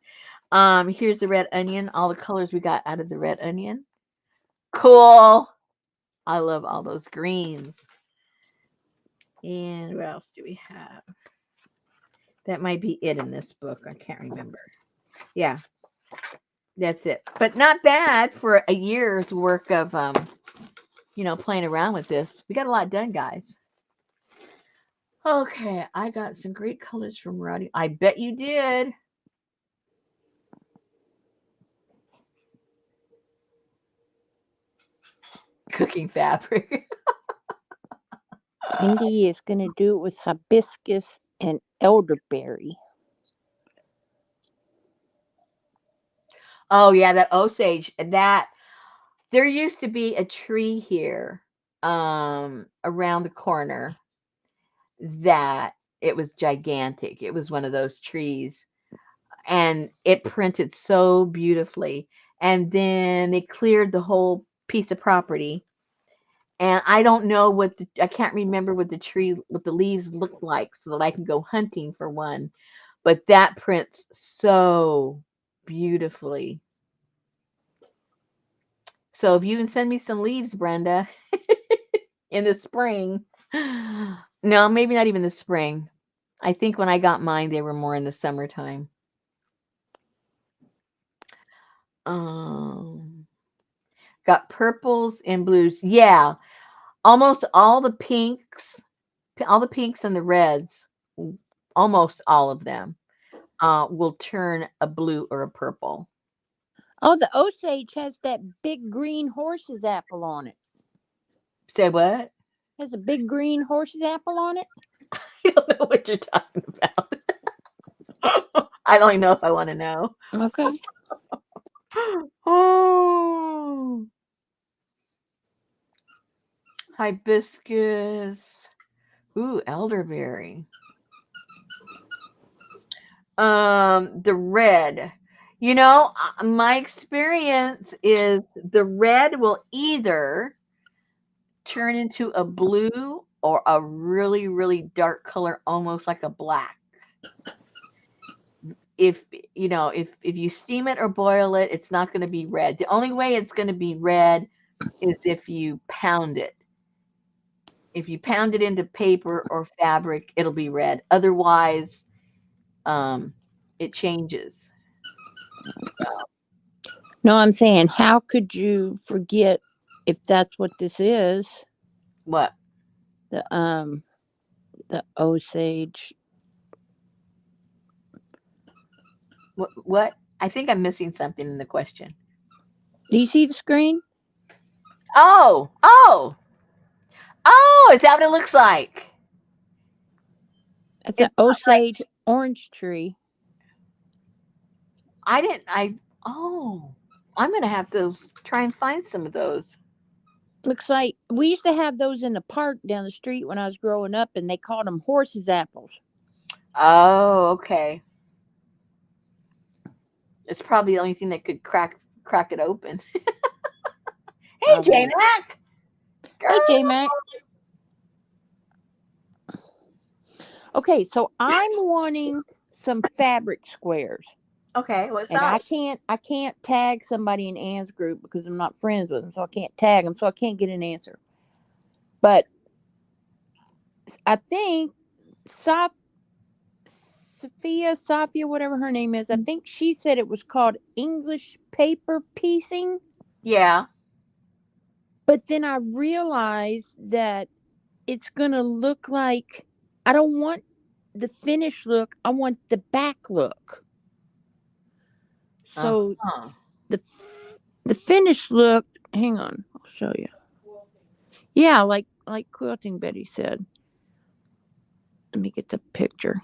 Here's the red onion. All the colors we got out of the red onion. Cool. I love all those greens. And what else do we have? That might be it in this book. I can't remember. Yeah. That's it. But not bad for a year's work of playing around with this. We got a lot done, guys. Okay, I got some great colors from Roddy. I bet you did. Cooking fabric. Wendy is going to do it with hibiscus and elderberry. Oh yeah, that osage. That there used to be a tree here around the corner that it was gigantic. It was one of those trees and it printed so beautifully. And then they cleared the whole piece of property. And I don't know I can't remember what the leaves look like so that I can go hunting for one. But that prints so beautifully. So if you can send me some leaves, Brenda, in the spring. No, maybe not even the spring. I think when I got mine, they were more in the summertime. got purples and blues. Yeah, almost all the pinks and the reds, almost all of them, will turn a blue or a purple. Oh, the Osage has that big green horse's apple on it. Say what? Has a big green horse's apple on it. I don't know what you're talking about. I don't even know if I want to know. Okay. Oh, hibiscus. Ooh, elderberry. The red. My experience is the red will either turn into a blue or a really, really dark color, almost like a black. If you steam it or boil it, it's not going to be red. The only way it's going to be red is if you pound it. If you pound it into paper or fabric, it'll be red. Otherwise, it changes. No, I'm saying, how could you forget if that's what this is? What? The Osage. What? I think I'm missing something in the question. Do you see the screen? Oh, oh, oh! Is that what it looks like? It's an It's not like Osage orange tree. I didn't. Oh, I'm gonna have to try and find some of those. Looks like we used to have those in the park down the street when I was growing up, and they called them horse's apples. Oh, okay. It's probably the only thing that could crack it open. Hey, J Probably. Mac, Hey, J girl. Mac. Okay, so I'm wanting some fabric squares. Okay, what And size? I can't tag somebody in Ann's group because I'm not friends with them, so I can't tag them, so I can't get an answer. But I think Sophia, whatever her name is, I think she said it was called English paper piecing. Yeah. But then I realized that it's gonna look like, I don't want the finished look. I want the back look. Uh So huh. the finished look. Hang on, I'll show you. Yeah, like quilting Betty said. Let me get the picture.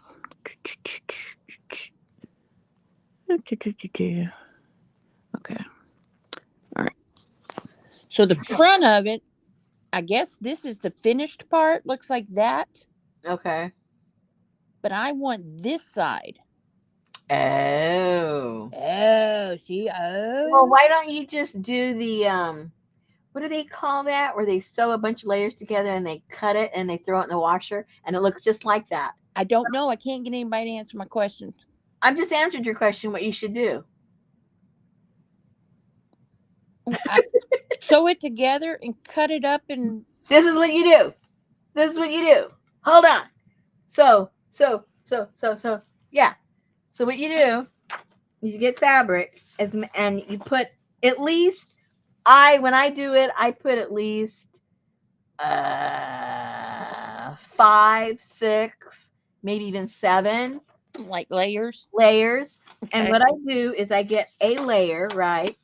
Okay. All right. So the front of it, I guess this is the finished part. Looks like that. Okay. But I want this side. Oh. Oh, see? Well, Oh. why don't you just do the what do they call that? Where they sew a bunch of layers together and they cut it and they throw it in the washer and it looks just like that. I don't know. I can't get anybody to answer my questions. I've just answered your question. What you should do? I sew it together and cut it up and This is what you do. This is what you do. Hold on. So. Yeah. So what you do is you get fabric and you put at least when I do it, I put at least 5, 6, maybe even 7 like layers. layers. And Okay. what I do is I get a layer, right?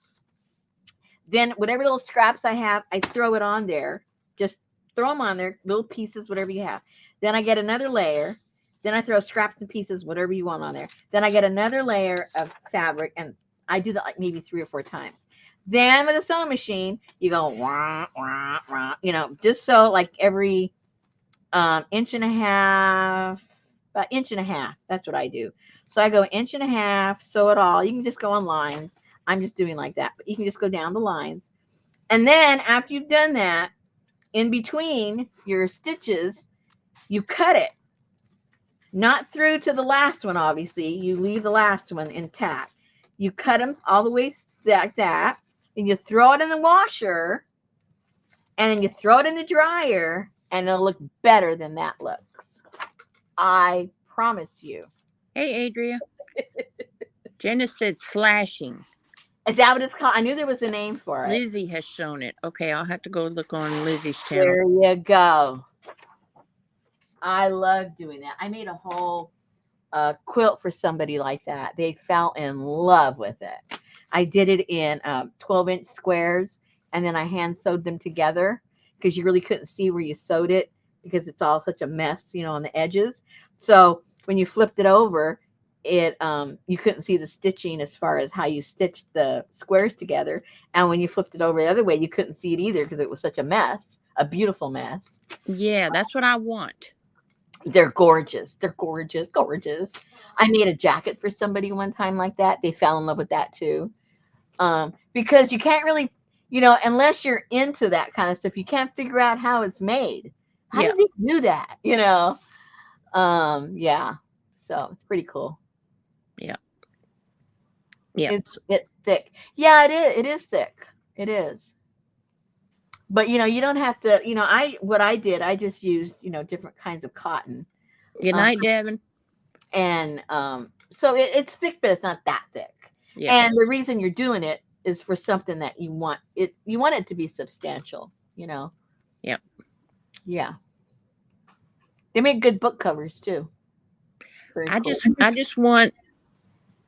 Then whatever little scraps I have, I throw it on there. Just throw them on there, little pieces, whatever you have. Then I get another layer. Then I throw scraps and pieces, whatever you want on there. Then I get another layer of fabric, and I do that like maybe 3 or 4 times. Then with a sewing machine, you go wah, wah, wah, just so like every inch and a half, about inch and a half. That's what I do. So I go inch and a half, sew it all. You can just go on lines. I'm just doing like that, but you can just go down the lines. And then after you've done that, in between your stitches, you cut it. Not through to the last one, obviously. You leave the last one intact. You cut them all the way like that, and you throw it in the washer, and then you throw it in the dryer, and it'll look better than that looks. I promise you. Hey, Adria. Jenna said slashing. Is that what it's called? I knew there was a name for it. Lizzie has shown it. Okay, I'll have to go look on Lizzie's channel. There you go. I love doing that. I made a whole quilt for somebody like that. They fell in love with it. I did it in 12-inch squares, and then I hand sewed them together because you really couldn't see where you sewed it because it's all such a mess, on the edges. So when you flipped it over, it you couldn't see the stitching as far as how you stitched the squares together. And when you flipped it over the other way, you couldn't see it either because it was such a mess, a beautiful mess. Yeah, that's what I want. They're gorgeous. They're gorgeous, gorgeous. I made a jacket for somebody one time like that. They fell in love with that too. Because you can't really, unless you're into that kind of stuff, you can't figure out how it's made. How Yeah. did they do that? Yeah. So it's pretty cool. Yeah. Yeah. It's thick. Yeah, it is. It is thick. It is. But you don't have to. What I did, I just used different kinds of cotton. Good night, Devin. And so it's thick, but it's not that thick. Yeah. And the reason you're doing it is for something that you want it to be substantial. Yeah. Yeah. They make good book covers too. Very cool. I just want.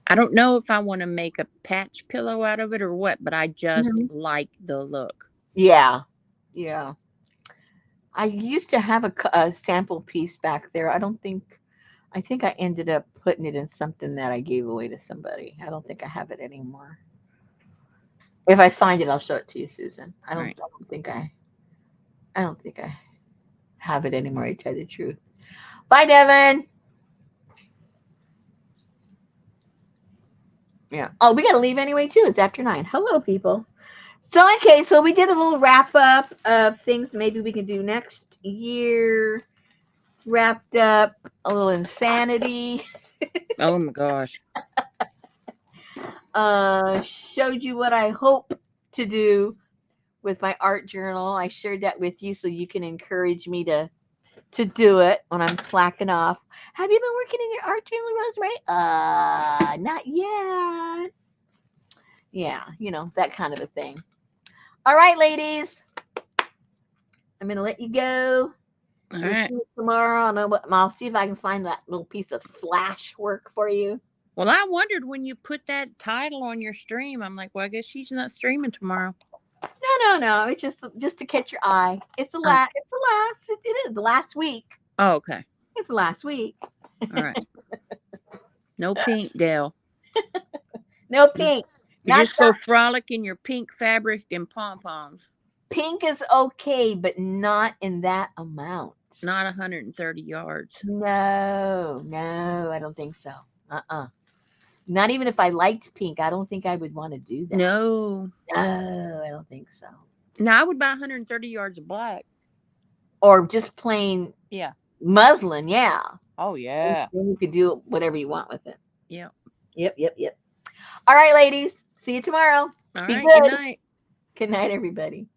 I don't know if I want to make a patch pillow out of it or what, but I just like the look. Yeah. Yeah. I used to have a sample piece back there. I think I ended up putting it in something that I gave away to somebody. I don't think I have it anymore. If I find it, I'll show it to you, Susan. I don't think I have it anymore, to tell you the truth. Bye, Devin. Yeah. Oh, we got to leave anyway, too. It's after 9. Hello, people. So, okay, so we did a little wrap up of things maybe we can do next year. Wrapped up a little insanity. Oh, my gosh. Showed you what I hope to do with my art journal. I shared that with you so you can encourage me to do it when I'm slacking off. Have you been working in your art journal, Rosemary? Not yet. Yeah, that kind of a thing. All right, ladies. I'm gonna let you go. All right. Tomorrow, I'll see if I can find that little piece of slash work for you. Well, I wondered when you put that title on your stream. I'm like, well, I guess she's not streaming tomorrow. No. It's just to catch your eye. It's the last. It is the last week. Oh, okay. It's the last week. All right. No pink, Dale. No pink. You just go frolic in your pink fabric and pom-poms. Pink is okay, but not in that amount. Not 130 yards. No, I don't think so. Not even if I liked pink, I don't think I would want to do that. No, I don't think so. No, I would buy 130 yards of black. Or just plain muslin, yeah. Oh, yeah. Then you could do whatever you want with it. Yeah. Yep. All right, ladies. See you tomorrow. All Be right. good. Good night. Good night, everybody.